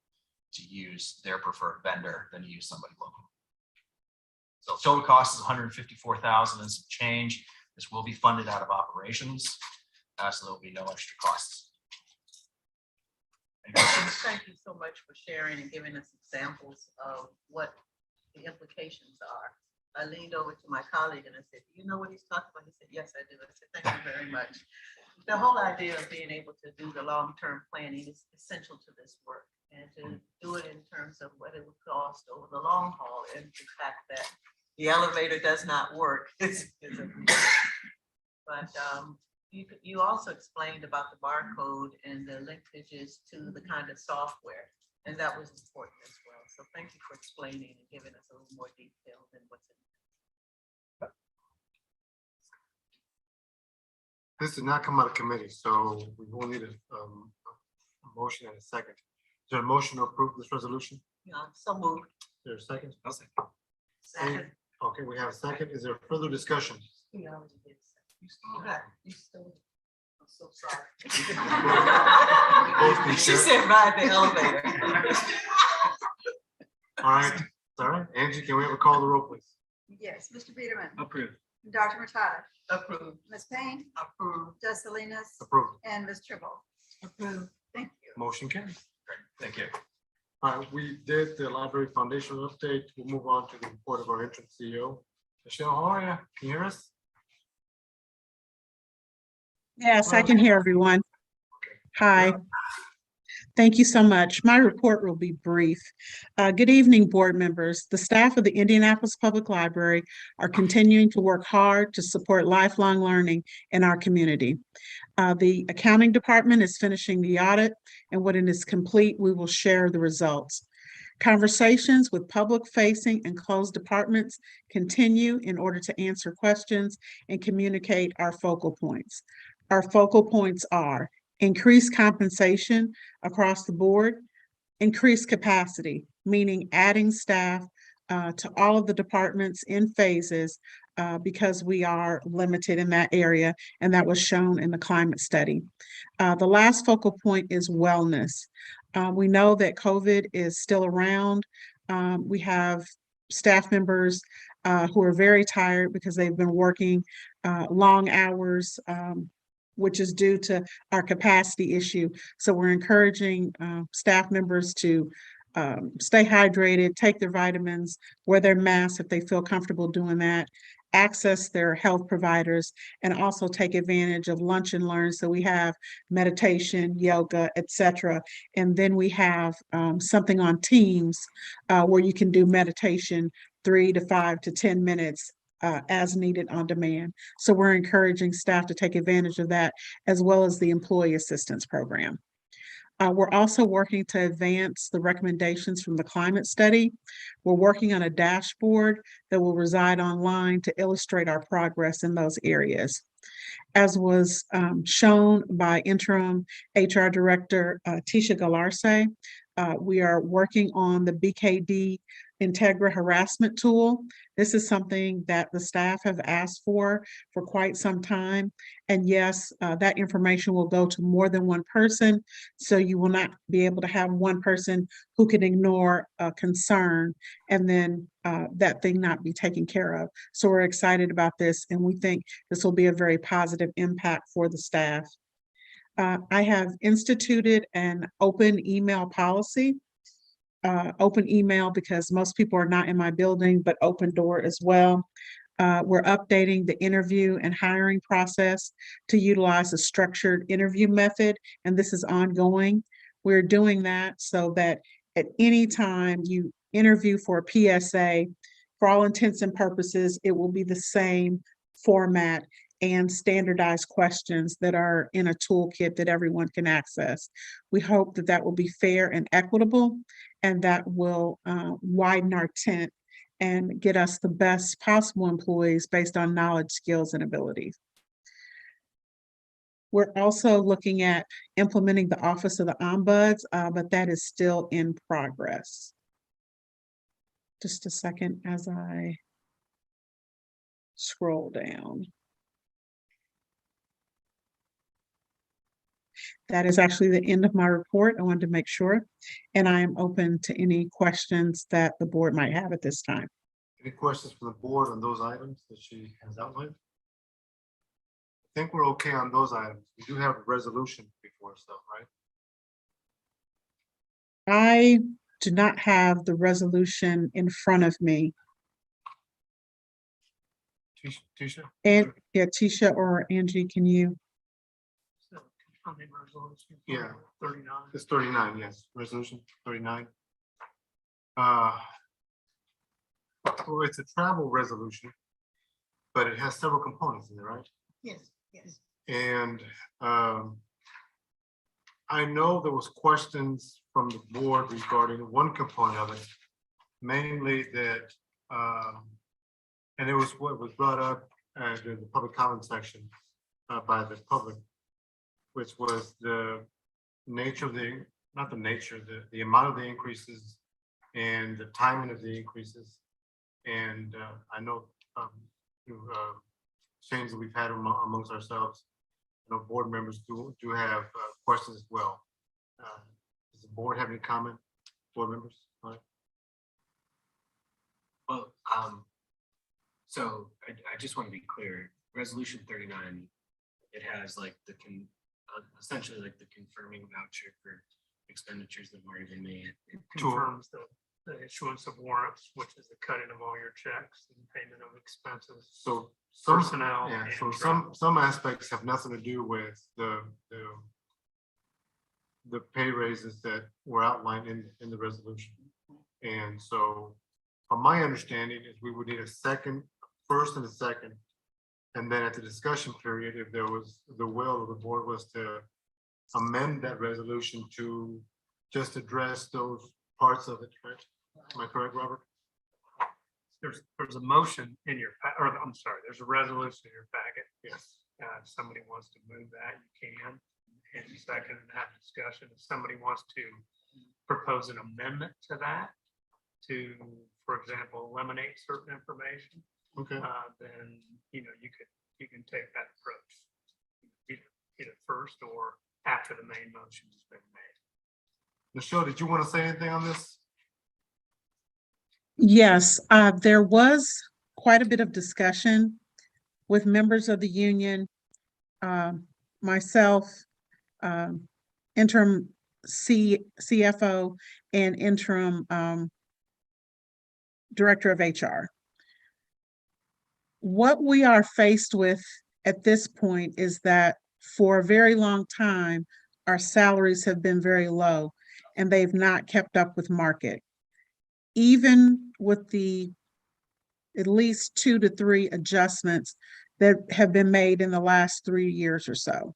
to use their preferred vendor than to use somebody local. So total cost is $154,000 and some change. This will be funded out of operations, so there'll be no extra costs. Any questions? Thank you so much for sharing and giving us examples of what the implications are. I leaned over to my colleague and I said, "Do you know what he's talking about?" He said, "Yes, I do." I said, "Thank you very much." The whole idea of being able to do the long-term planning is essential to this work, and to do it in terms of what it would cost over the long haul, and the fact that the elevator does not work is a but you also explained about the barcode and the linkages to the kind of software, and that was important as well. So thank you for explaining and giving us a little more detail than what's in. This did not come out of committee, so we will need a motion and a second. Is there a motion to approve this resolution? So moved. Is there a second? I'll say. Second. Okay, we have a second. Is there further discussion? We already did. Okay, you still- I'm so sorry. Both be She sure. said ride the elevator. All right, all right. Angie, can we have a call the roll, please? Yes, Mr. Peterman, Approved. Dr. Murtada, Approved. Ms. Payne, Approved. Des Salinas, Approved. and Ms. Tribble. Approved. Thank you. Motion carries. Great, thank you. All right, we did the library foundational update. We'll move on to the report of our interim CEO. Michelle, how are you? Can you hear us? Yes, I can hear everyone. Hi. Thank you so much. My report will be brief. Good evening, board members. The staff of the Indianapolis Public Library are continuing to work hard to support lifelong learning in our community. The accounting department is finishing the audit, and when it is complete, we will share the results. Conversations with public-facing and closed departments continue in order to answer questions and communicate our focal points. Our focal points are increased compensation across the board, increased capacity, meaning adding staff to all of the departments in phases because we are limited in that area, and that was shown in the climate study. The last focal point is wellness. We know that COVID is still around. We have staff members who are very tired because they've been working long hours, which is due to our capacity issue. So we're encouraging staff members to stay hydrated, take their vitamins, wear their masks if they feel comfortable doing that, access their health providers, and also take advantage of lunch and learn. So we have meditation, yoga, etc. And then we have something on Teams where you can do meditation 3 to 5 to 10 minutes as needed on demand. So we're encouraging staff to take advantage of that, as well as the employee assistance program. We're also working to advance the recommendations from the climate study. We're working on a dashboard that will reside online to illustrate our progress in those areas. As was shown by interim HR Director Tisha Galarse, we are working on the BKD Integra harassment tool. This is something that the staff have asked for quite some time. And yes, that information will go to more than one person. So you will not be able to have one person who can ignore a concern and then that thing not be taken care of. So we're excited about this, and we think this will be a very positive impact for the staff. I have instituted an open email policy. Open email because most people are not in my building, but open door as well. We're updating the interview and hiring process to utilize a structured interview method, and this is ongoing. We're doing that so that at any time you interview for a PSA, for all intents and purposes, it will be the same format and standardized questions that are in a toolkit that everyone can access. We hope that that will be fair and equitable, and that will widen our tent and get us the best possible employees based on knowledge, skills, and abilities. We're also looking at implementing the Office of the Ombuds, but that is still in progress. Just a second as I scroll down. That is actually the end of my report. I wanted to make sure, and I am open to any questions that the board might have at this time. Any questions from the board on those items that she has outlined? I think we're okay on those items. We do have a resolution before us, though, right? I do not have the resolution in front of me. Tisha? And yeah, Tisha or Angie, can you? Yeah. 39. It's 39, yes, resolution 39. Well, it's a travel resolution, but it has several components in it, right? Yes, yes. And I know there was questions from the board regarding one component of it, mainly that, and it was what was brought up during the public comment section by the public, which was the nature of the, not the nature, the amount of the increases and the timing of the increases. And I know through exchanges that we've had amongst ourselves, you know, board members do have questions as well. Does the board have any comment, board members? All right. Well, so I just want to be clear, resolution 39, it has like the essentially like the confirming voucher for expenditures that have already been made. It confirms the issuance of warrants, which is the cutting of all your checks and payment of expenses. So Personnel. yeah, and so travel. some aspects have nothing to do with the pay raises that were outlined in the resolution. And so from my understanding is we would need a first and a second. And then at the discussion period, if there was the will of the board was to amend that resolution to just address those parts of it, right? Am I correct, Robert? There's a motion in your, or I'm sorry, there's a resolution in your packet. Yes. If somebody wants to move that, you can. And second, have discussion. If somebody wants to propose an amendment to that, to, for example, eliminate certain information, Okay. then, you know, you can take that approach. Either first or after the main motion has been made. Michelle, did you want to say anything on this? Yes, there was quite a bit of discussion with members of the union, myself, interim CFO and interim director of HR. What we are faced with at this point is that for a very long time, our salaries have been very low and they've not kept up with market. Even with the at least 2 to 3 adjustments that have been made in the last 3 years or so.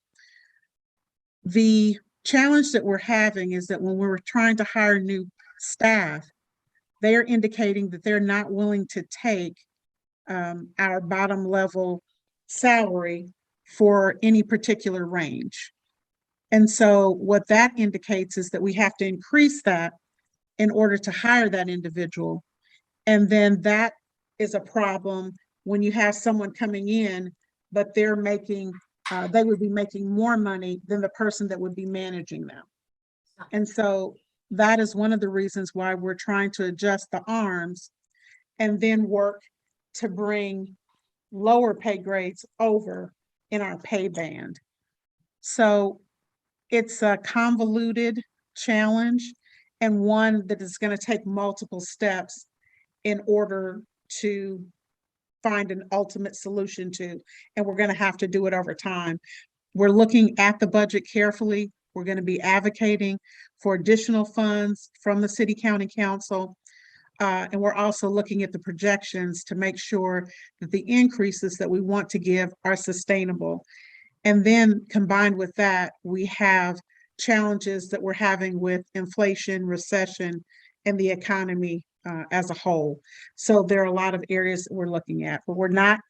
The challenge that we're having is that when we're trying to hire new staff, they are indicating that they're not willing to take our bottom level salary for any particular range. And so what that indicates is that we have to increase that in order to hire that individual. And then that is a problem when you have someone coming in, but they're making, they would be making more money than the person that would be managing them. And so that is one of the reasons why we're trying to adjust the arms and then work to bring lower pay grades over in our pay band. So it's a convoluted challenge and one that is going to take multiple steps in order to find an ultimate solution to, and we're going to have to do it over time. We're looking at the budget carefully. We're going to be advocating for additional funds from the City County Council. And we're also looking at the projections to make sure that the increases that we want to give are sustainable. And then combined with that, we have challenges that we're having with inflation, recession, and the economy as a whole. So there are a lot of areas that we're looking at, but we're not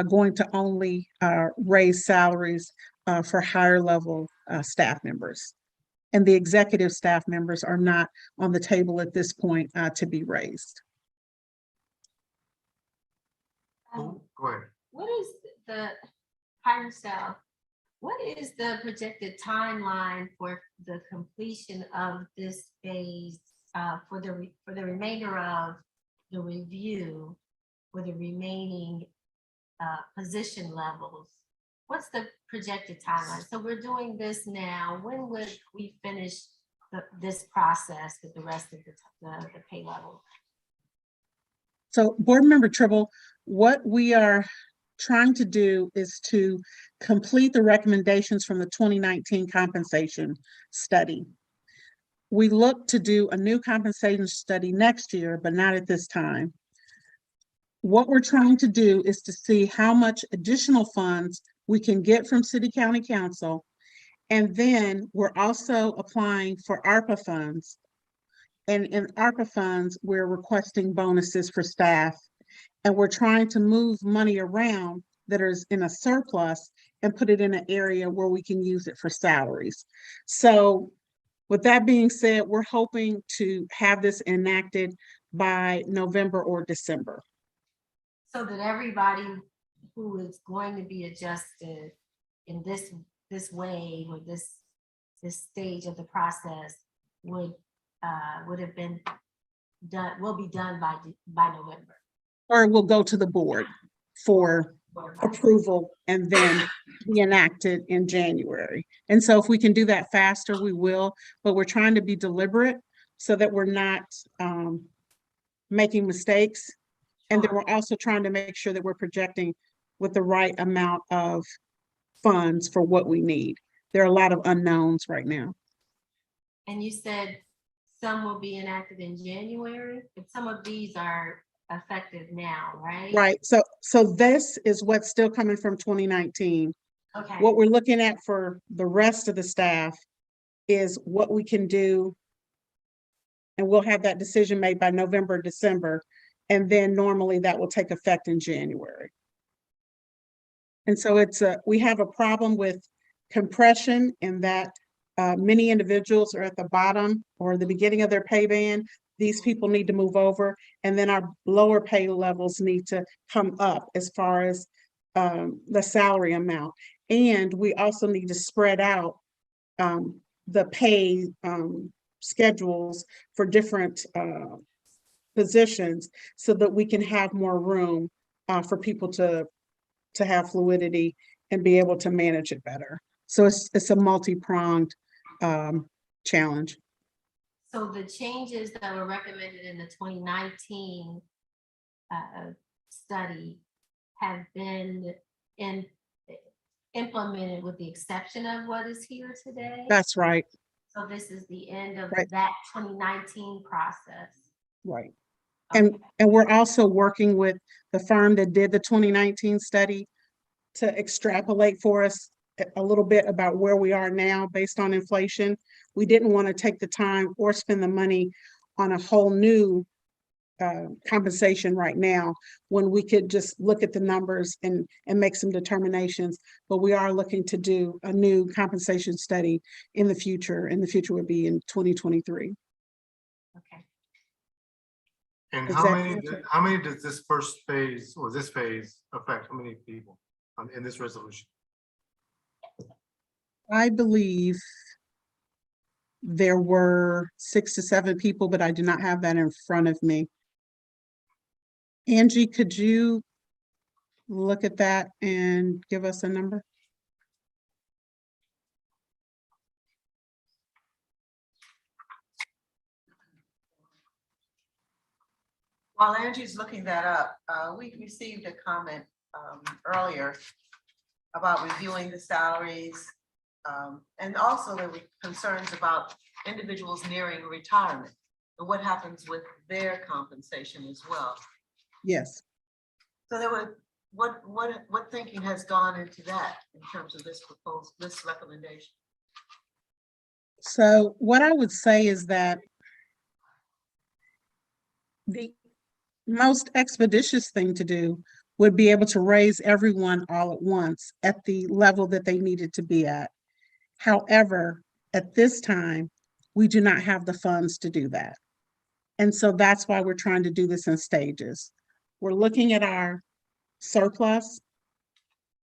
going to only raise salaries for higher level staff members. And the executive staff members are not on the table at this point to be raised. Go ahead. What is the higher staff What is the projected timeline for the completion of this phase for the remainder of the review for the remaining position levels? What's the projected timeline? So we're doing this now. When would we finish this process with the rest of the pay level? So Board Member Tribble, what we are trying to do is to complete the recommendations from the 2019 compensation study. We look to do a new compensation study next year, but not at this time. What we're trying to do is to see how much additional funds we can get from City County Council. And then we're also applying for ARPA funds. And in ARPA funds, we're requesting bonuses for staff. And we're trying to move money around that is in a surplus and put it in an area where we can use it for salaries. So with that being said, we're hoping to have this enacted by November or December. So that everybody who is going to be adjusted in this way or this stage of the process would have been done, will be done by November. Or we'll go to the board for approval and then be enacted in January. And so if we can do that faster, we will, but we're trying to be deliberate so that we're not making mistakes. And then we're also trying to make sure that we're projecting with the right amount of funds for what we need. There are a lot of unknowns right now. And you said some will be enacted in January, but some of these are effective now, right? Right. So this is what's still coming from 2019. Okay. What we're looking at for the rest of the staff is what we can do. And we'll have that decision made by November, December. And then normally that will take effect in January. And so we have a problem with compression in that many individuals are at the bottom or the beginning of their pay band. These people need to move over, and then our lower pay levels need to come up as far as the salary amount. And we also need to spread out the pay schedules for different positions so that we can have more room for people to have fluidity and be able to manage it better. So it's a multi-pronged challenge. So the changes that were recommended in the 2019 study have been implemented with the exception of what is here today? That's right. So this is the end of Right. that 2019 process. Right. Okay. And we're also working with the firm that did the 2019 study to extrapolate for us a little bit about where we are now based on inflation. We didn't want to take the time or spend the money on a whole new compensation right now when we could just look at the numbers and make some determinations. But we are looking to do a new compensation study in the future, and the future would be in 2023. Okay. And Is how that- many does this first phase or this phase affect? How many people in this resolution? I believe there were 6 to 7 people, but I do not have that in front of me. Angie, could you look at that and give us a number? While Angie's looking that up, we received a comment earlier about reviewing the salaries. And also there were concerns about individuals nearing retirement and what happens with their compensation as well. Yes. So there were, what thinking has gone into that in terms of this proposal, this recommendation? So what I would say is that the most expeditious thing to do would be able to raise everyone all at once at the level that they needed to be at. However, at this time, we do not have the funds to do that. And so that's why we're trying to do this in stages. We're looking at our surplus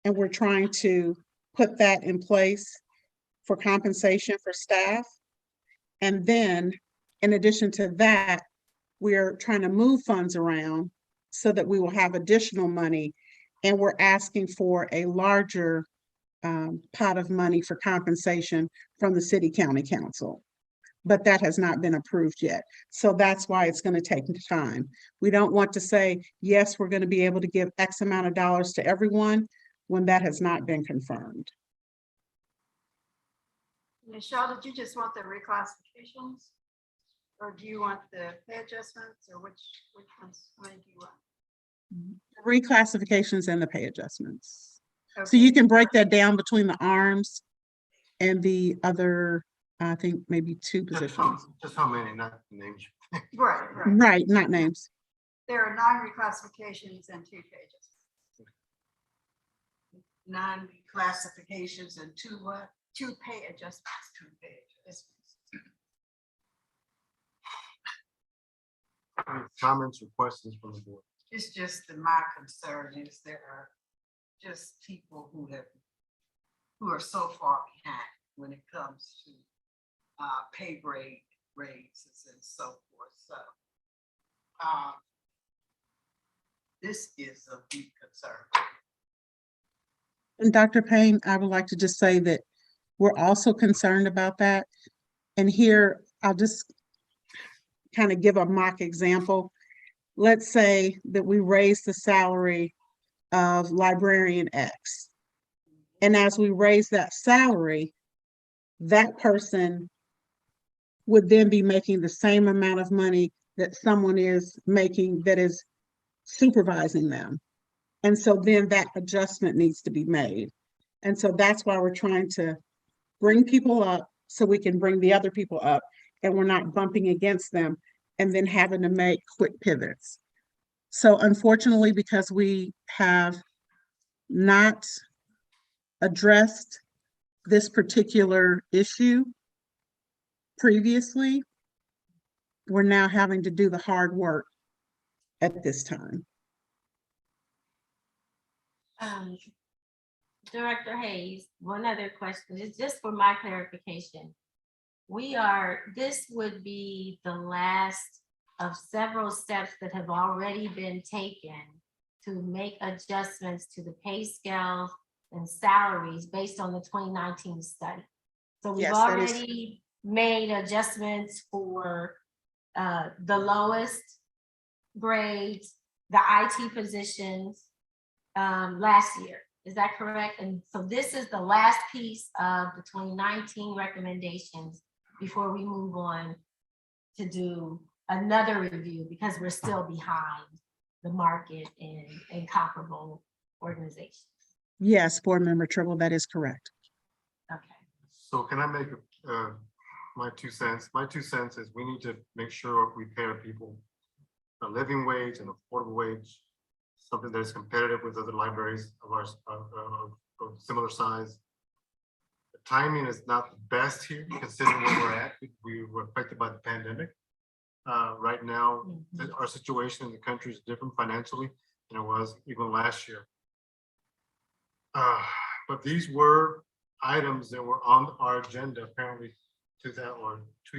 and we're trying to put that in place for compensation for staff. And then, in addition to that, we're trying to move funds around so that we will have additional money. And we're asking for a larger pot of money for compensation from the city county council. But that has not been approved yet. So that's why it's going to take time. We don't want to say, yes, we're going to be able to give X amount of dollars to everyone when that has not been confirmed. Michelle, did you just want the reclassifications? Or do you want the pay adjustments, or which ones, how many do you want? Reclassifications and the pay adjustments. So Okay. you can break that down between the arms and the other, I think maybe two positions. Just how many, not the names. Right, right. Right, not names. There are 9 reclassifications and 2 pay adjustments. 9 classifications and 2 what? 2 pay adjustments. 2 pay adjustments. Any comments or questions from the board? It's just that my concern is there are just people who are so far behind when it comes to pay grade raises and so forth. So this is a big concern. And Dr. Payne, I would like to just say that we're also concerned about that. And here, I'll just kind of give a mock example. Let's say that we raise the salary of librarian X. And as we raise that salary, that person would then be making the same amount of money that someone is making that is supervising them. And so then that adjustment needs to be made. And so that's why we're trying to bring people up so we can bring the other people up, and we're not bumping against them and then having to make quick pivots. So unfortunately, because we have not addressed this particular issue previously, we're now having to do the hard work at this time. Director Hayes, one other question, it's just for my clarification. This would be the last of several steps that have already been taken to make adjustments to the pay scales and salaries based on the 2019 study. So we've Yes, that is- already made adjustments for the lowest grades, the IT positions last year. Is that correct? And so this is the last piece of the 2019 recommendations before we move on to do another review, because we're still behind the market and comparable organizations. Yes, Board Member Tribble, that is correct. Okay. So can I make my 2 cents? My 2 cents is we need to make sure we pay our people a living wage and affordable wage, something that is competitive with other libraries of our of similar size. The timing is not the best here, considering where we're at. We were affected by the pandemic. Right now, our situation in the country is different financially than it was even last year. But these were items that were on our agenda apparently 2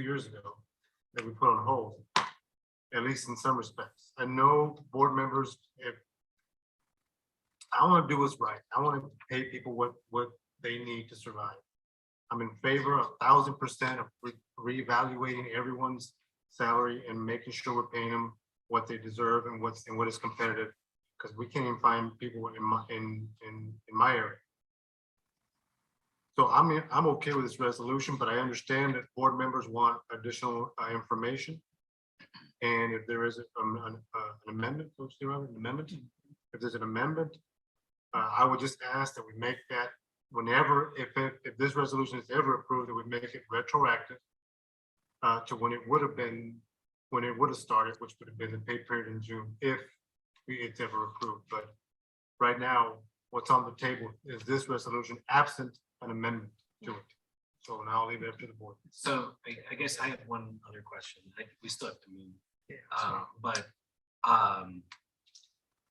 years ago that we put on hold, at least in some respects. I know board members, if I want to do what's right, I want to pay people what they need to survive. I'm in favor 1,000% of reevaluating everyone's salary and making sure we're paying them what they deserve and what is competitive, because we can't even find people in my area. So I'm okay with this resolution, but I understand that board members want additional information. And if there is an amendment, if there's an amendment, I would just ask that we make that whenever, if this resolution is ever approved, that we make it retroactive to when it would have started, which would have been the pay period in June, if it's ever approved. But right now, what's on the table is this resolution absent an amendment to it. So now I'll leave it up to the board. So I guess I have one other question. We still have to move. Yeah, But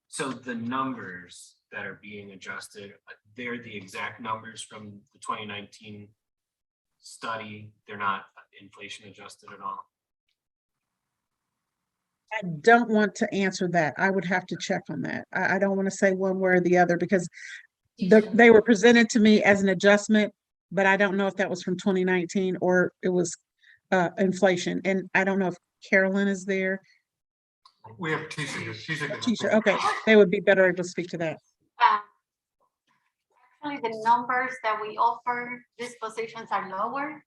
So the numbers that are being adjusted, they're the exact numbers from the 2019 study. They're not inflation adjusted at all. I don't want to answer that. I would have to check on that. I don't want to say one way or the other because they were presented to me as an adjustment, but I don't know if that was from 2019 or it was inflation. And I don't know if Carolyn is there. We have Tisha here. Tisha can- Tisha, okay, they would be better able to speak to that. Actually, the numbers that we offer, these positions are lower.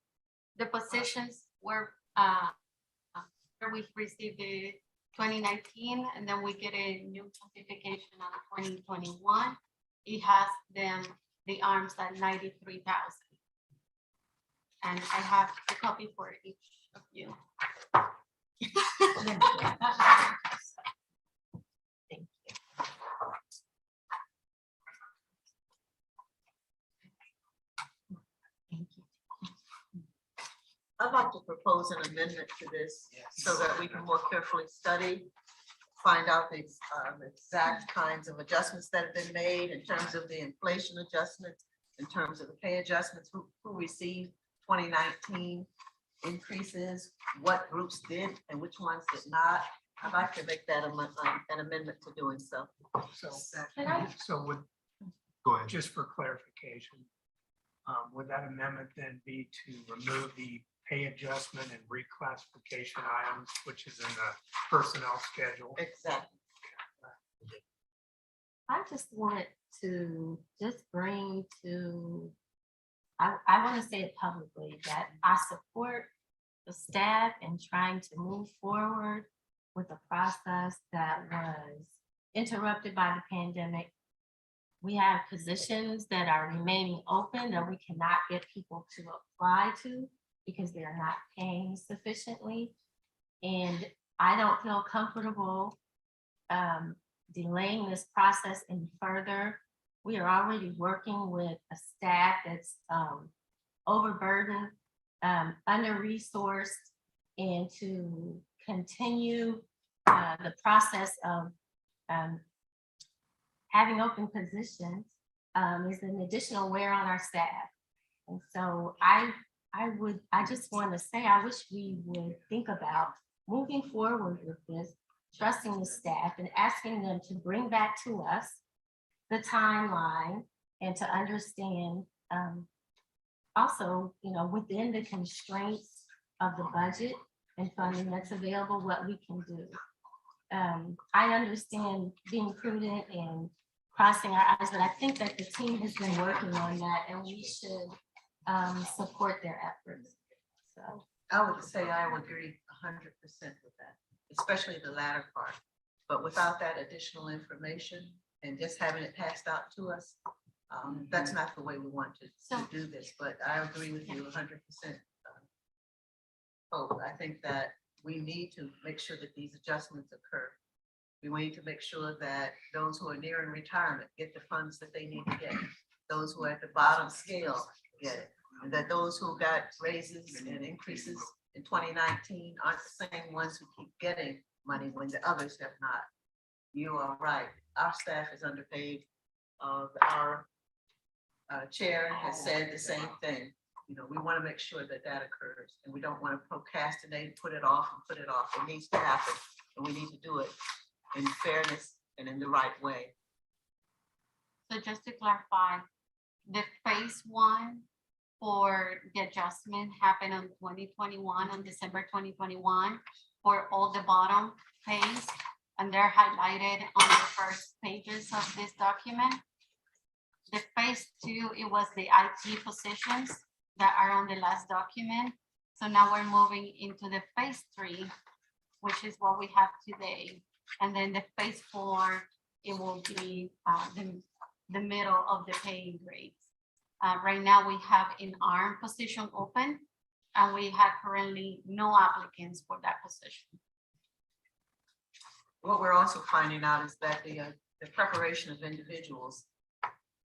The positions were, where we received the 2019, and then we get a new classification on 2021. It has them, the arms at 93,000. And I have a copy for each of you. I'd like to propose an amendment to this so that we can more carefully study, find out the exact kinds of adjustments that have been made in terms of the inflation adjustments, in terms of the pay adjustments, who received 2019 increases, what groups did and which ones did not. I'd like to make that an amendment to doing so. So would, Go ahead. just for clarification, would that amendment then be to remove the pay adjustment and reclassification items, which is in the personnel schedule? Exactly. I just want to just bring to, I want to say it publicly that I support the staff in trying to move forward with a process that was interrupted by the pandemic. We have positions that are remaining open that we cannot get people to apply to because they're not paying sufficiently. And I don't feel comfortable delaying this process any further. We are already working with a staff that's overburdened, under-resourced, and to continue the process of having open positions is an additional wear on our staff. And so I just want to say, I wish we would think about moving forward with this, trusting the staff and asking them to bring back to us the timeline and to understand also, you know, within the constraints of the budget and funding that's available, what we can do. I understand being prudent and crossing our eyes, but I think that the team has been working on that and we should support their efforts. So I would say I would agree 100% with that, especially the latter part. But without that additional information and just having it passed out to us, that's not the way we want to do this. But I agree with you 100%. I think that we need to make sure that these adjustments occur. We need to make sure that those who are nearing retirement get the funds that they need to get. Those who are at the bottom scale get it. And that those who got raises and increases in 2019 aren't the same ones who keep getting money when the others have not. You are right. Our staff is underpaid. Our chair has said the same thing. You know, we want to make sure that that occurs and we don't want to procrastinate, put it off and put it off. It needs to happen and we need to do it in fairness and in the right way. So just to clarify, the phase one for the adjustment happened on 2021, on December 2021, for all the bottom pays, and they're highlighted on the first pages of this document. The phase two, it was the IT positions that are on the last document. So now we're moving into the phase three, which is what we have today. And then the phase four, it will be the middle of the pay grades. Right now we have an ARM position open and we have currently no applicants for that position. What we're also finding out is that the preparation of individuals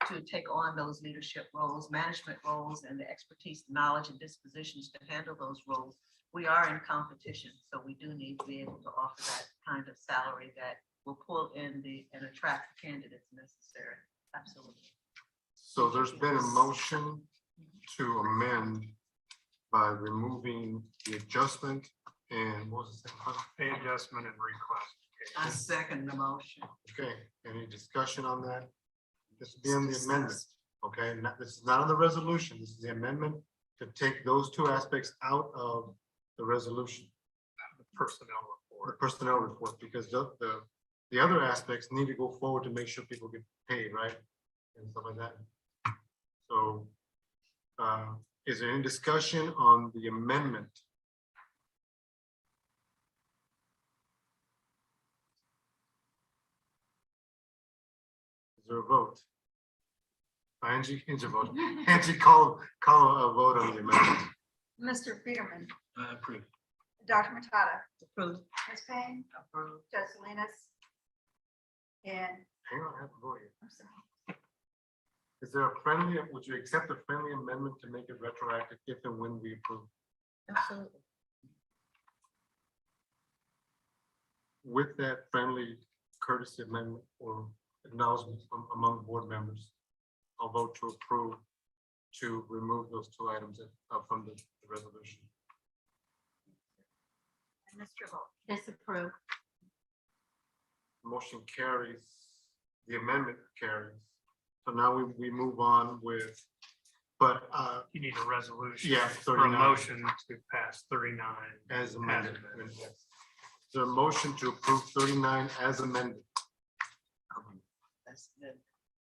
to take on those leadership roles, management roles, and the expertise, knowledge, and dispositions to handle those roles, we are in competition. So we do need to be able to offer that kind of salary that will pull in and attract candidates necessary. Absolutely. So there's been a motion to amend by removing the adjustment and what was the second part? Pay adjustment and reclassification. I second the motion. Okay, any discussion on that? This will be in the amendment, okay? This is not on the resolution. This is the amendment to take those two aspects out of the resolution, The personnel or report. personnel report, because the other aspects need to go forward to make sure people get paid, right? And stuff like that. So, is there any discussion on the amendment? Is there a vote? Angie, here's your vote. Angie, call a vote on the amendment. Mr. Peterman, Approved. Dr. Matata, Approved. Ms. Payne, Approved. Judge Salinas, and Hang on, I have to vote here. I'm sorry. Is there a friendly, would you accept a friendly amendment to make it retroactive if and when we approve? Absolutely. With that friendly courtesy amendment or acknowledgement among board members, I'll vote to approve to remove those two items from the resolution. And Mr. Vogt. Disapprove. Motion carries, the amendment carries. So now we move on with, but You need a resolution. Yeah, For a 39. motion to pass 39. as amended. amended. Is there a motion to approve 39 as amended? That's good.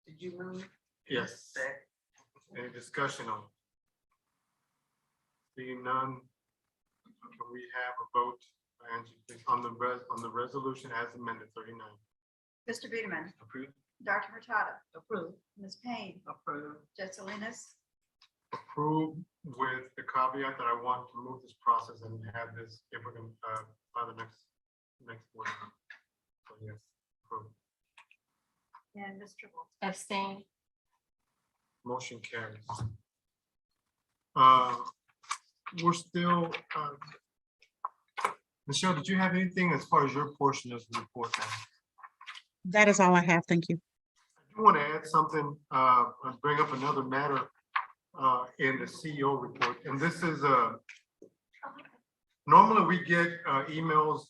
Did you move? Yes. Second. Any discussion on? it? Seeing none, can we have a vote, Angie, please, on the resolution as amended, 39? Mr. Peterman, Approved. Dr. Matata, Approved. Ms. Payne, Approved. Judge Salinas, Approved with the caveat that I want to move this process and have this, if we're going to, by the next board. So yes, approved. and Mr. Vogt. Abstain. Motion carries. We're still, Michelle, did you have anything as far as your portion of the report now? That is all I have. Thank you. I do want to add something, and bring up another matter in the CEO report, and this is normally we get emails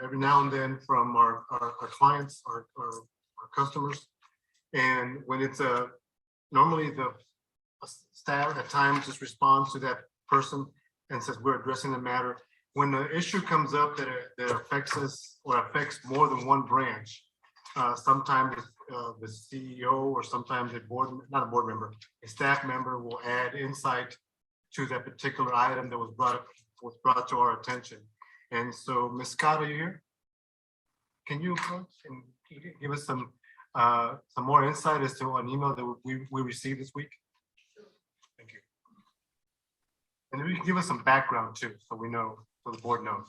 every now and then from our clients, our customers, and when it's normally the staff at times just responds to that person and says we're addressing the matter. When the issue comes up that affects us or affects more than one branch, sometimes the CEO or sometimes not a board member, a staff member will add insight to that particular item that was brought to our attention. And so, Ms. Scott, are you here? Can you approach and give us some more insight as to an email that we received this week? Thank you. And you can give us some background too, so we know, so the board knows.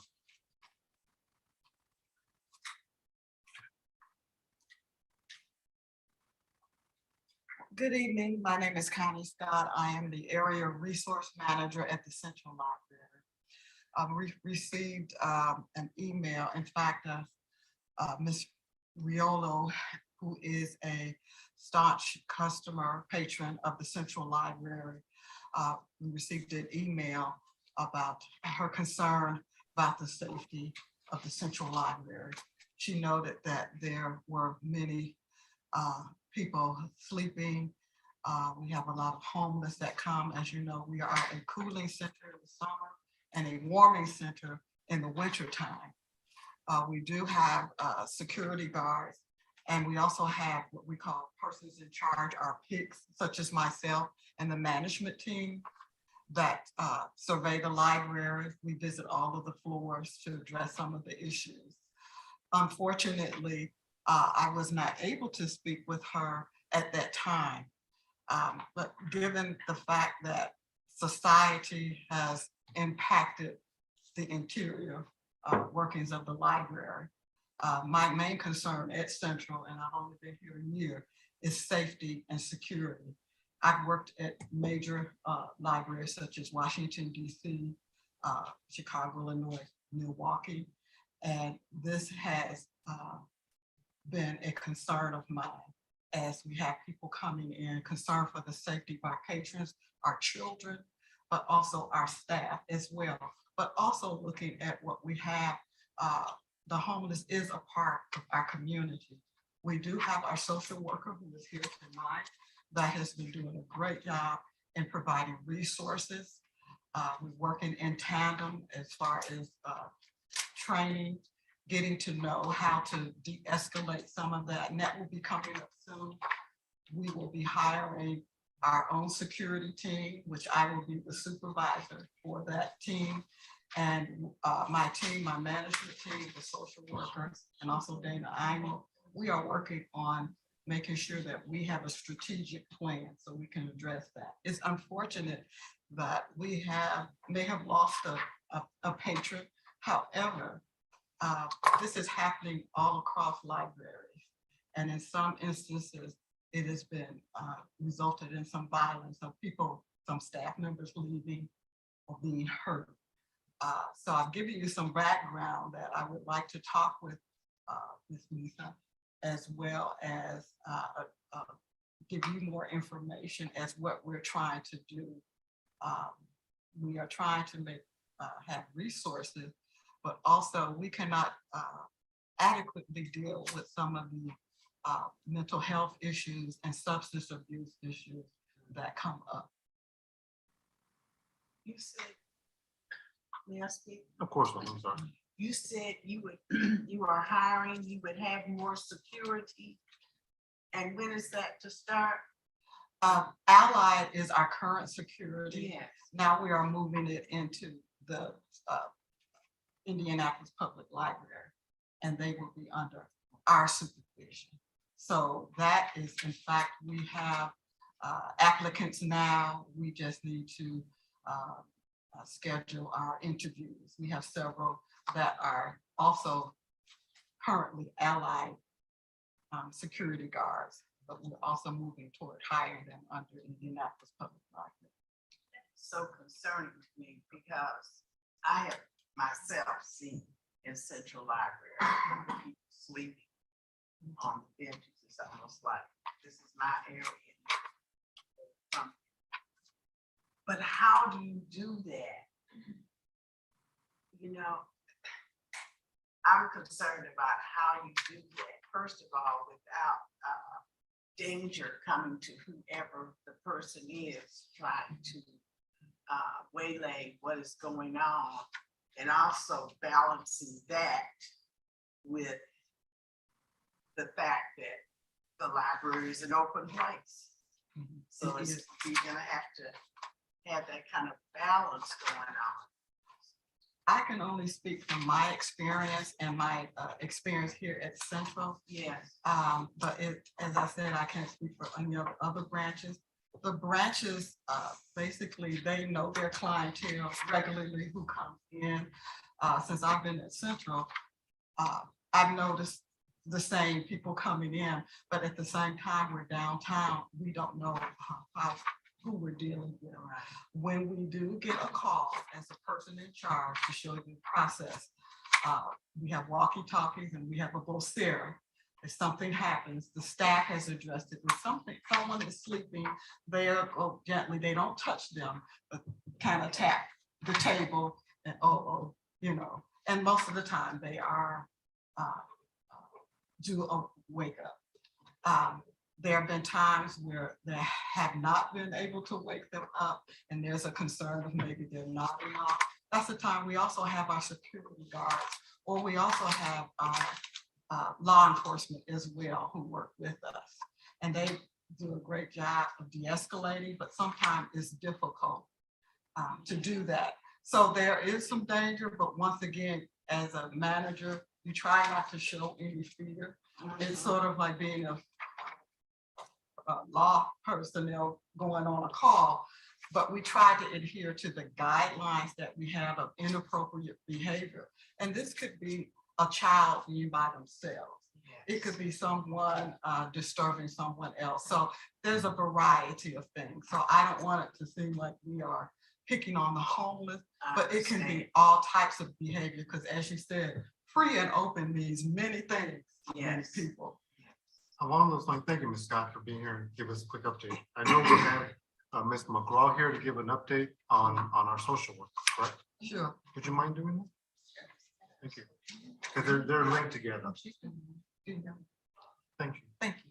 Good evening. My name is Connie Scott. I am the Area Resource Manager at the Central Library. We received an email. In fact, Ms. Riolo, who is a staunch customer patron of the Central Library, we received an email about her concern about the safety of the Central Library. She noted that there were many people sleeping. We have a lot of homeless that come. As you know, we are a cooling center in the summer and a warming center in the winter time. We do have security guards, and we also have what we call persons in charge, our PICs, such as myself and the management team that survey the library. We visit all of the floors to address some of the issues. Unfortunately, I was not able to speak with her at that time. But given the fact that society has impacted the interior workings of the library, my main concern at Central, and I've only been here a year, is safety and security. I've worked at major libraries such as Washington, DC, Chicago, Illinois, Milwaukee, and this has been a concern of mine as we have people coming in, concerned for the safety of our patrons, our children, but also our staff as well. But also looking at what we have, the homeless is a part of our community. We do have our social worker who is here tonight that has been doing a great job in providing resources. We're working in tandem as far as training, getting to know how to de-escalate some of that, and that will be coming up soon. We will be hiring our own security team, which I will be the supervisor for that team. And my team, my management team, the social workers, and also Dana Imo, we are working on making sure that we have a strategic plan so we can address that. It's unfortunate that we may have lost a patron. However, this is happening all across libraries. And in some instances, it has been resulted in some violence of people, some staff members leaving or being hurt. So I've given you some background that I would like to talk with Ms. Lisa, as well as give you more information as what we're trying to do. We are trying to have resources, but also we cannot adequately deal with some of the mental health issues and substance abuse issues that come up. You said, may I speak? Of course, I'm sorry. You said you are hiring, you would have more security. And when is that to start? Allied is our current security. Yes. Now we are moving it into the Indianapolis Public Library, and they will be under our supervision. So that is, in fact, we have applicants now. We just need to schedule our interviews. We have several that are also currently Allied security guards, but we're also moving toward hiring them under Indianapolis Public Library. So concerning to me because I have myself seen in Central Library people sleeping on the benches. It's almost like this is my area. But how do you do that? You know, I'm concerned about how you do that. First of all, without danger coming to whoever the person is trying to waylay what is going on, and also balancing that with the fact that the library is an open place. So you're gonna have to have that kind of balance going on. I can only speak from my experience and my experience here at Central. Yes. But as I said, I can't speak for any other branches. The branches, basically, they know their clientele regularly who comes in. Since I've been at Central, I've noticed the same people coming in, but at the same time, we're downtown. We don't know who we're dealing with. When we do get a call as a person in charge to show you the process, we have walkie-talkies and we have a vocera. If something happens, the staff has addressed it. When someone is sleeping, they'll go gently, they don't touch them, but kind of tap the table and you know, and most of the time they are do a wake up. There have been times where they have not been able to wake them up and there's a concern of maybe they're not enough. That's the time we also have our security guards, or we also have law enforcement as well who work with us. And they do a great job of de-escalating, but sometimes it's difficult to do that. So there is some danger, but once again, as a manager, you try not to show any fear. It's sort of like being a law personnel going on a call, but we try to adhere to the guidelines that we have of inappropriate behavior. And this could be a child being by themselves. It could be someone disturbing someone else. So there's a variety of things. So I don't want it to seem like we are picking on the homeless, but it can be all types of behavior, because as you said, free and open means many things to many people. Along those lines, thank you, Ms. Scott, for being here and give us a quick update. I know we have Ms. McGraw here to give an update on our social work, correct? Sure. Would you mind doing that? Thank you. Because they're linked together. Thank you. Thank you.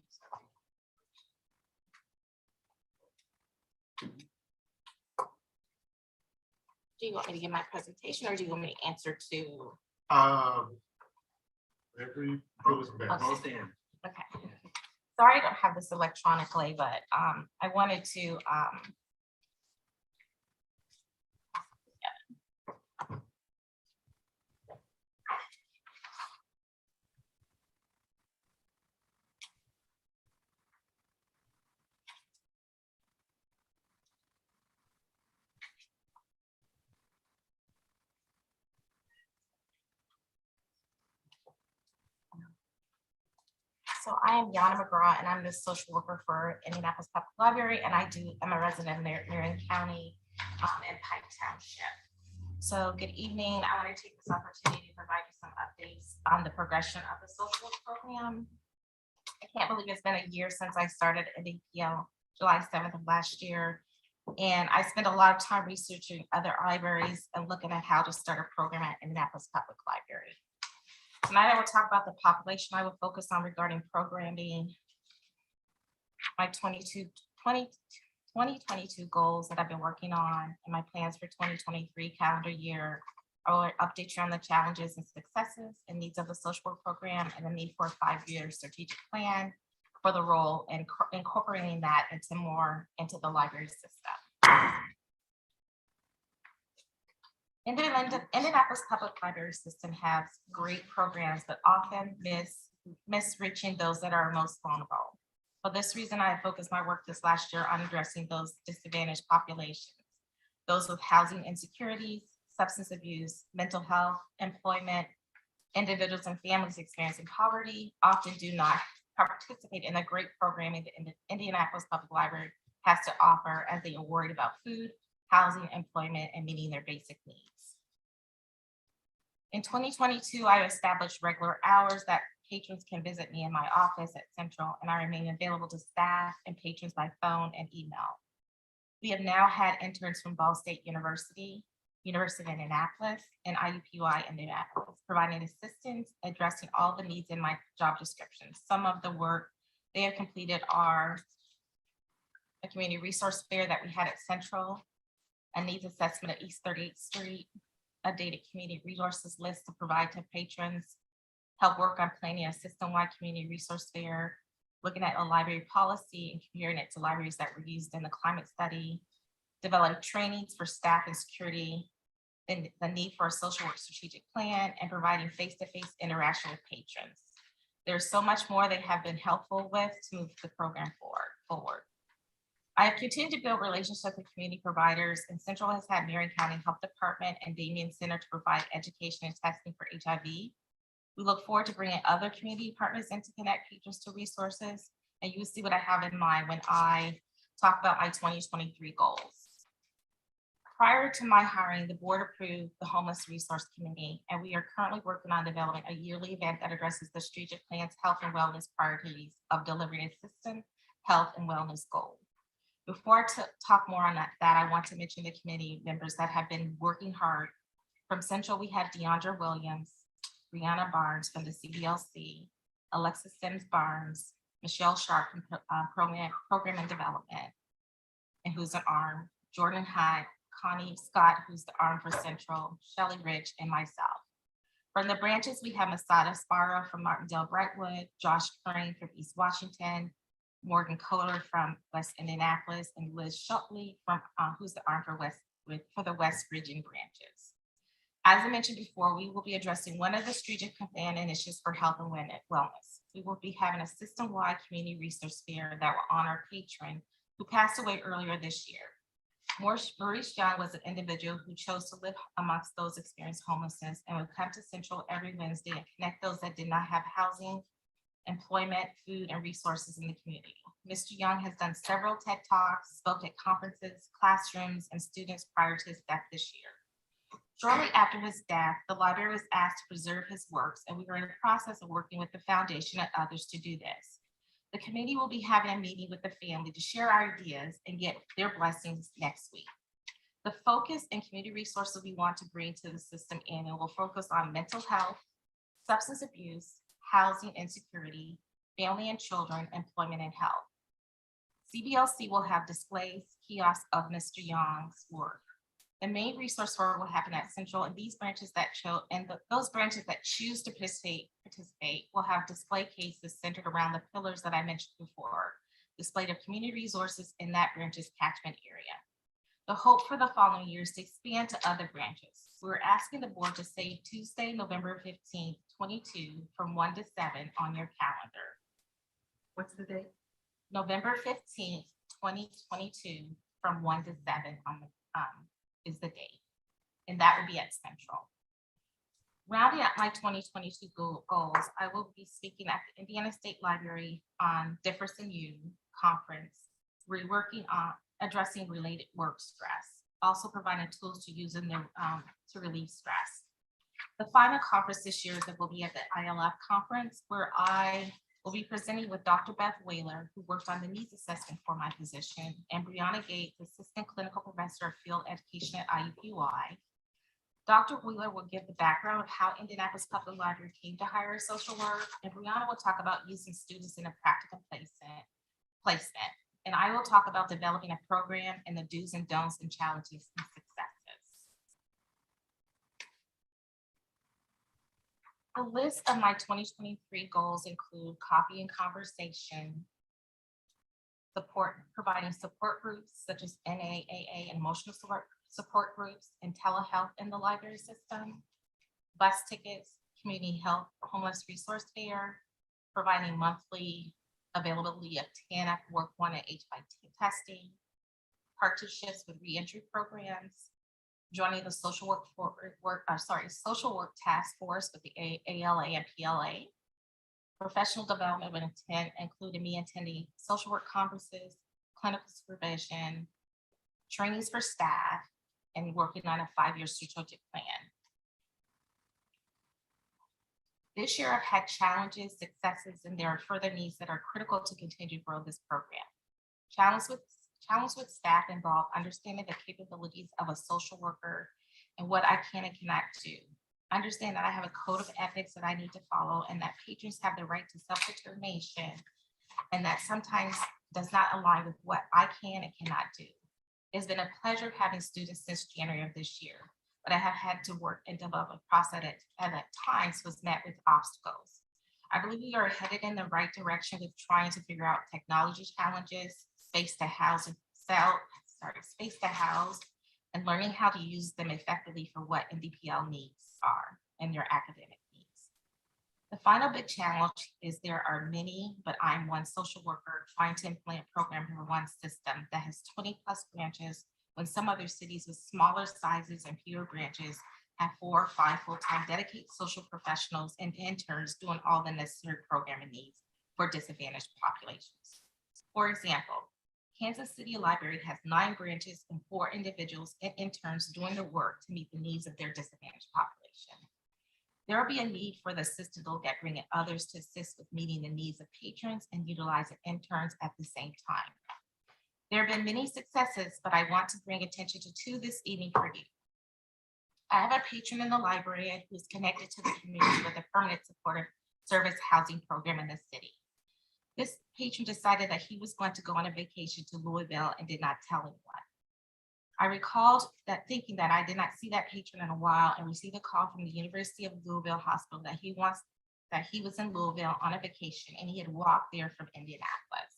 Do you want me to give my presentation or do you want me to answer to? Every goes best. Both in. Okay. Sorry, I don't have this electronically, but I wanted to So I am Yana McGraw, and I'm the social worker for Indianapolis Public Library, and I'm a resident of Marion County in Pike Township. So good evening. I want to take this opportunity to provide you some updates on the progression of the social work program. I can't believe it's been a year since I started IndyPL, July 7th of last year. And I spent a lot of time researching other libraries and looking at how to start a program at Indianapolis Public Library. Tonight, I will talk about the population I will focus on regarding programming, my 2022 goals that I've been working on, and my plans for 2023 calendar year. I will update you on the challenges and successes and needs of the social work program and the need for a 5-year strategic plan for the role and incorporating that into the library system. Indianapolis Public Library System has great programs, but often miss reaching those that are most vulnerable. For this reason, I focused my work this last year on addressing those disadvantaged populations, those with housing insecurities, substance abuse, mental health, employment, individuals and families experiencing poverty often do not participate in the great programming that Indianapolis Public Library has to offer as they are worried about food, housing, employment, and meeting their basic needs. In 2022, I established regular hours that patrons can visit me in my office at Central, and I remain available to staff and patrons by phone and email. We have now had interns from Ball State University, University of Indianapolis, and IUPUI Indianapolis, providing assistance, addressing all the needs in my job description. Some of the work they have completed are a community resource fair that we had at Central, a needs assessment at East 38th Street, a data community resources list to provide to patrons, help work on planning a system-wide community resource fair, looking at a library policy and comparing it to libraries that were used in the climate study, develop trainings for staff and security, and the need for a social work strategic plan, and providing face-to-face interaction with patrons. There's so much more they have been helpful with to move the program forward. I have continued to build relationships with community providers, and Central has had Marion County Health Department and Damien Center to provide education and testing for HIV. We look forward to bringing other community partners in to connect patrons to resources, and you will see what I have in mind when I talk about my 2023 goals. Prior to my hiring, the board approved the Homeless Resource Committee, and we are currently working on developing a yearly event that addresses the strategic plan's health and wellness priorities of delivering assistance, health, and wellness goals. Before I talk more on that, I want to mention the committee members that have been working hard. From Central, we have Deandra Williams, Brianna Barnes from the CDLC, Alexis Sims Barnes, Michelle Sharp from Program and Development, and who's an ARM, Jordan Hyde, Connie Scott, who's the ARM for Central, Shelley Rich, and myself. From the branches, we have Masada Sparrow from Martindale Brightwood, Josh Crane from East Washington, Morgan Kohler from West Indianapolis, and Liz Shutley from who's the ARM for the West Region branches. As I mentioned before, we will be addressing one of the strategic plan initiatives for health and wellness. We will be having a system-wide community resource fair that will honor a patron who passed away earlier this year. Maurice Young was an individual who chose to live amongst those experiencing homelessness and would come to Central every Wednesday and connect those that did not have housing, employment, food, and resources in the community. Mr. Young has done several TED Talks, spoke at conferences, classrooms, and students prior to his death this year. Shortly after his death, the library was asked to preserve his works, and we are in the process of working with the foundation and others to do this. The committee will be having a meeting with the family to share ideas and get their blessings next week. The focus and community resources we want to bring to the system in and will focus on mental health, substance abuse, housing insecurity, family and children, employment and health. CBLC will have displays, kiosks of Mr. Young's work. The main resource forum will happen at Central, and these branches that those branches that choose to participate will have display cases centered around the pillars that I mentioned before, displayed of community resources in that branch's catchment area. The hope for the following year is to expand to other branches. We're asking the board to save Tuesday, November 15th, 22 from 1 to 7 on your calendar. What's the date? November 15th, 2022 from 1 to 7 on the is the date. And that will be at Central. Rounding out my 2022 goals, I will be speaking at the Indiana State Library on Difference in You conference. We're working on addressing related work stress, also providing tools to use in their to relieve stress. The final conference this year that will be at the ILF conference, where I will be presenting with Dr. Beth Whaler, who worked on the needs assessment for my position, and Brianna Gates, Assistant Clinical Professor of Field Education at IUPUI. Dr. Wheeler will give the background of how Indianapolis Public Library came to hire a social work, and Brianna will talk about using students in a practical placement. And I will talk about developing a program and the do's and don'ts and challenges and successes. The list of my 2023 goals include coffee and conversation, providing support groups such as NAAA and emotional support groups, and telehealth in the library system, bus tickets, community health, homeless resource fair, providing monthly availability of TANF, work one, and HIV testing, partnerships with reentry programs, joining the social work task force with the ALA and PLA, professional development with intent, including me attending social work conferences, clinical supervision, trainings for staff, and working on a 5-year strategic plan. This year I've had challenges, successes, and there are further needs that are critical to continue to grow this program. Challenge with staff involve understanding the capabilities of a social worker and what I can and cannot do. Understand that I have a code of ethics that I need to follow, and that patrons have the right to self-determination, and that sometimes does not align with what I can and cannot do. It's been a pleasure having students since January of this year, but I have had to work and develop a process that at times was met with obstacles. I believe we are headed in the right direction with trying to figure out technology challenges, space to house, and learning how to use them effectively for what IndyPL needs are and their academic needs. The final big challenge is there are many, but I'm one social worker trying to implement a program for one system that has 20+ branches, when some other cities with smaller sizes and fewer branches have 4 or 5 full-time dedicated social professionals and interns doing all the necessary programming needs for disadvantaged populations. For example, Kansas City Library has 9 branches and 4 individuals and interns doing the work to meet the needs of their disadvantaged population. There will be a need for the system to look at bringing others to assist with meeting the needs of patrons and utilizing interns at the same time. There have been many successes, but I want to bring attention to 2 this evening for you. I have a patron in the library who's connected to the community with a permanent supportive service housing program in the city. This patron decided that he was going to go on a vacation to Louisville and did not tell anyone. I recalled that thinking that I did not see that patron in a while, and received a call from the University of Louisville Hospital that he was in Louisville on a vacation and he had walked there from Indianapolis.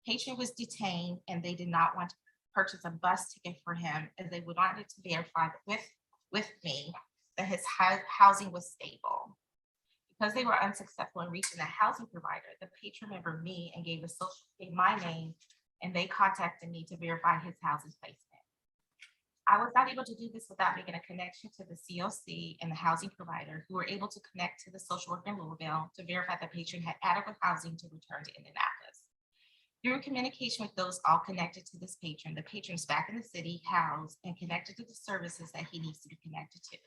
Patron was detained and they did not want to purchase a bus ticket for him, as they wanted to verify with me that his housing was stable. Because they were unsuccessful in reaching a housing provider, the patron remembered me and gave my name, and they contacted me to verify his housing placement. I was not able to do this without making a connection to the COC and the housing provider, who were able to connect to the social worker in Louisville to verify the patron had adequate housing to return to Indianapolis. Through communication with those all connected to this patron, the patron is back in the city, housed, and connected to the services that he needs to be connected to.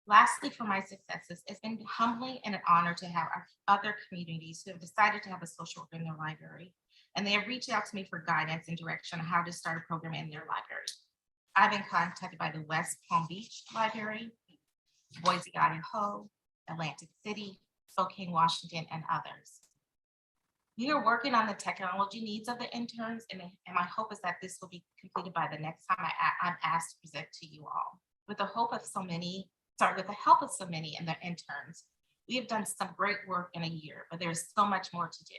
Lastly, for my successes, it's been humbling and an honor to have our other communities who have decided to have a social worker in their library, and they have reached out to me for guidance and direction on how to start a program in their library. I've been contacted by the West Palm Beach Library, Boise, Idaho, Atlantic City, Spokane, Washington, and others. We are working on the technology needs of the interns, and my hope is that this will be completed by the next time I'm asked to present to you all. With the help of so many and their interns, we have done some great work in a year, but there's so much more to do.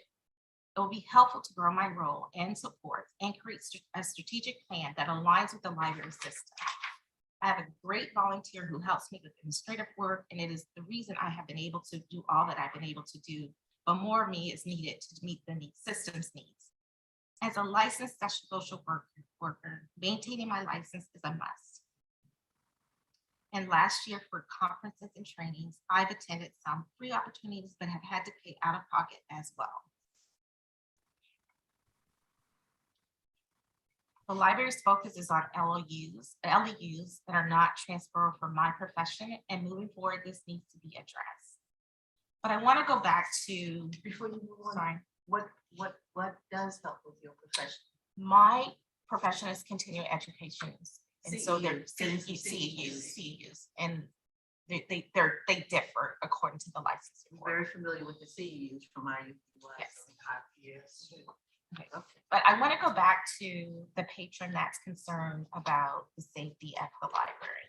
It will be helpful to grow my role and support and create a strategic plan that aligns with the library system. I have a great volunteer who helps me with administrative work, and it is the reason I have been able to do all that I've been able to do, but more of me is needed to meet the system's needs. As a licensed social worker, maintaining my license is a must. And last year for conferences and trainings, I've attended some free opportunities, but have had to pay out of pocket as well. The library's focus is on LEUs that are not transferable from my profession, and moving forward, this needs to be addressed. But I want to go back to, Before you move on, sorry, what does help with your profession? my profession is continuing education. And so they're CEUs. CEUs, and they differ according to the license. I'm very familiar with the CEUs from my youth. Yes. Okay. But I want to go back to the patron that's concerned about the safety at the library.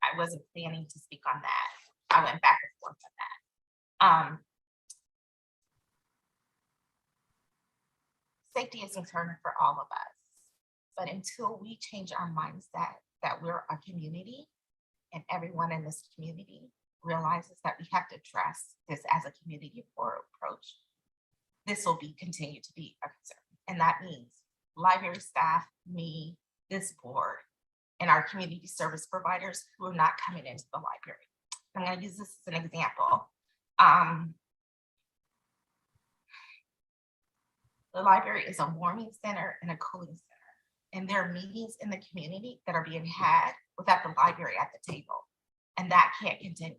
I wasn't planning to speak on that. I went back and forth on that. Safety is a concern for all of us. But until we change our mindset that we're a community and everyone in this community realizes that we have to address this as a community approach, this will continue to be a concern. And that means library staff, me, this board, and our community service providers who are not coming into the library. I'm going to use this as an example. The library is a warming center and a cooling center. And there are meetings in the community that are being had without the library at the table. And that can't continue.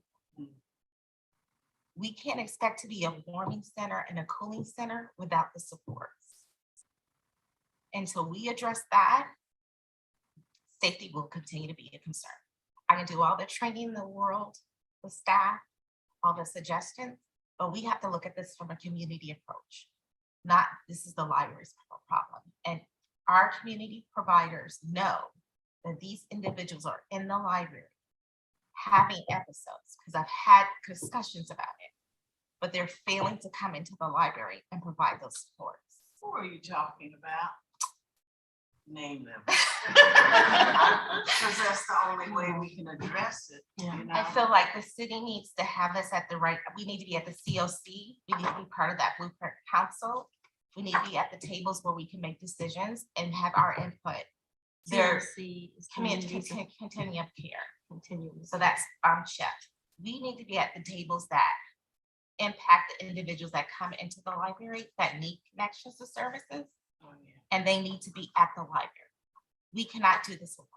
We can't expect to be a warming center and a cooling center without the supports. Until we address that, safety will continue to be a concern. I can do all the training in the world with staff, all the suggestions, but we have to look at this from a community approach. Not this is the library's problem. And our community providers know that these individuals are in the library having episodes, because I've had discussions about it, but they're failing to come into the library and provide those supports. Who are you talking about? Name them. Because that's the only way we can address it. Yeah. You know? I feel like the city needs to have us at the right, we need to be at the COC, we need to be part of that Blueprint Council. We need to be at the tables where we can make decisions and have our input. There's continuum of care. So that's CHEP. We need to be at the tables that impact the individuals that come into the library that need connections to services. And they need to be at the library. We cannot do this alone.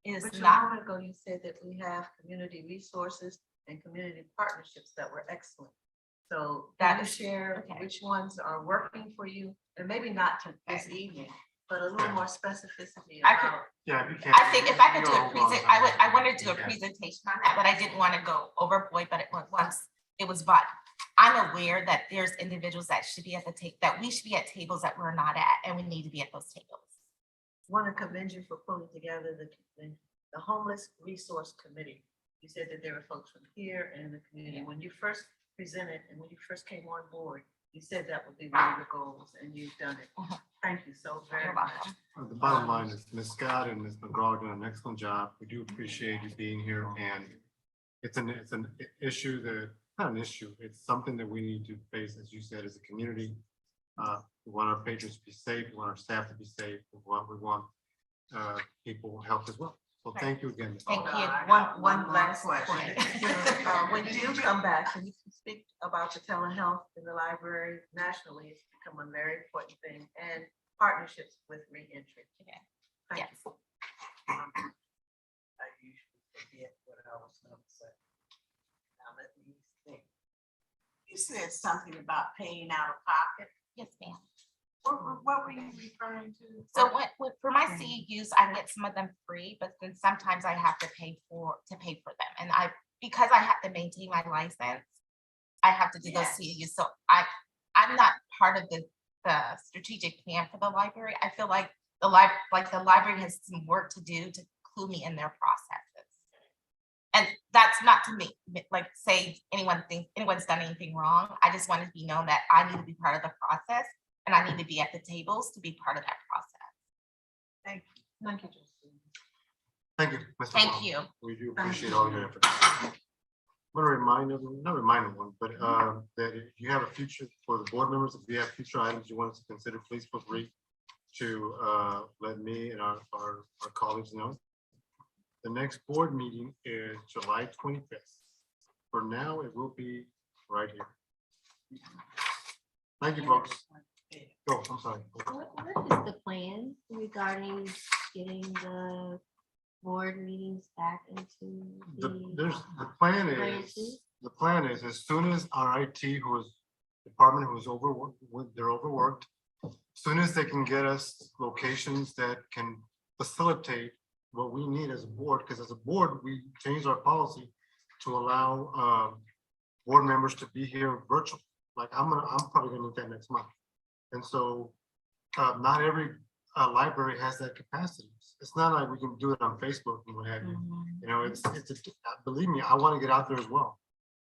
It But is a not. moment ago, you said that we have community resources and community partnerships that were excellent. So That can you is- share okay. which ones are working for you, and maybe not to this evening, but a little more specificity I could- about. Yeah, you can. I think if I could do You're a over present, on I wanted to do a Okay. presentation on that, but I didn't want to go overboard, but once it was bought. I'm aware that there's individuals that should be at the table, that we should be at tables that we're not at, and we need to be at those tables. Want to commend you for pulling together the homeless resource committee. You said that there were folks from here and in the community. When you first presented and when you first came on board, you said that would be one of the goals, and you've done it. Thank you so very You're much. welcome. The bottom line is Ms. Scott and Ms. McGraw did an excellent job. We do appreciate you being here, and it's an issue that, not an issue, it's something that we need to face, as you said, as a community. We want our patrons to be safe, we want our staff to be safe, we want people health as well. So thank you again. Thank you. One last question. When you do come back, can you speak about the telehealth in the library nationally? It's become a very important thing, and partnerships with reentry. Okay. Thank Yes. you. I usually forget what I was going to say. Now let me think. You said something about paying out of pocket. Yes, ma'am. What were you referring to? So for my CEUs, I get some of them free, but then sometimes I have to pay for them. And because I have to maintain my license, I have to do those CEUs. So I'm not part of the strategic plan for the library. I feel like the library has some work to do to clue me in their processes. And that's not to say anyone's done anything wrong. I just want to be known that I need to be part of the process. And I need to be at the tables to be part of that process. Thank you. Thank you, Justine. Thank you, Mr. Thank Wong. you. We do appreciate all your efforts. I'm gonna remind everyone, not remind everyone, but that if you have a future for the board members, if you have future items you want us to consider, please feel free to let me and our colleagues know. The next board meeting is July 25th. For now, it will be right here. Thank you, folks. Go, I'm sorry. What is the plan regarding getting the board meetings back into The plan is as soon as our IT department who is overworked, they're overworked, as soon as they can get us locations that can facilitate what we need as a board, because as a board, we changed our policy to allow board members to be here virtually. Like I'm probably gonna need that next month. And so not every library has that capacity. It's not like we can do it on Facebook and what have you. You know, believe me, I want to get out there as well.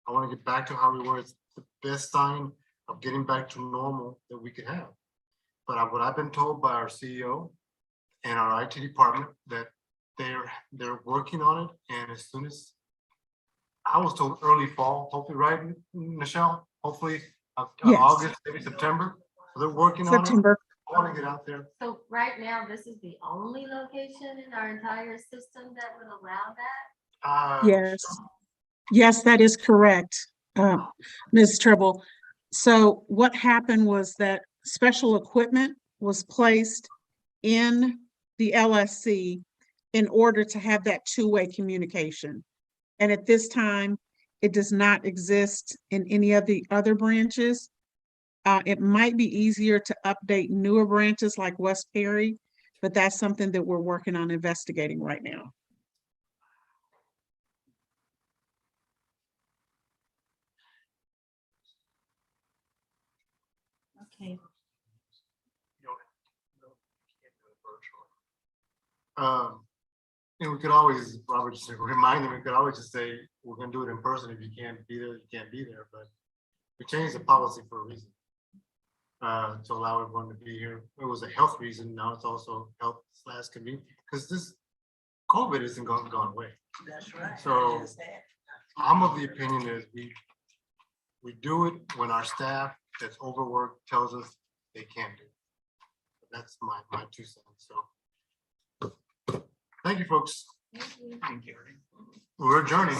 I want to get back to how we were. It's the best sign of getting back to normal that we could have. But what I've been told by our CEO and our IT department that they're working on it. And as soon as I was told early fall, hopefully, right, Michelle? Hopefully Yes. August, maybe September. So they're working on it. September. I want to get out there. So right now, this is the only location in our entire system that would allow that? Yes. Yes, that is correct, Ms. Tribble. So what happened was that special equipment was placed in the LSC in order to have that two-way communication. And at this time, it does not exist in any of the other branches. It might be easier to update newer branches like West Perry, but that's something that we're working on investigating right now. Okay. We could always, Robert, just remind them, we could always just say, we're gonna do it in person. If you can't be there, you can't be there, but we changed the policy for a reason. To allow everyone to be here. It was a health reason, now it's also health/convenience, because this COVID isn't gone away. That's right. So I'm of the opinion that we do it when our staff that's overworked tells us they can't do it. That's my 2 cents, so. Thank you, folks. Thank you. Thank you. We're adjourning.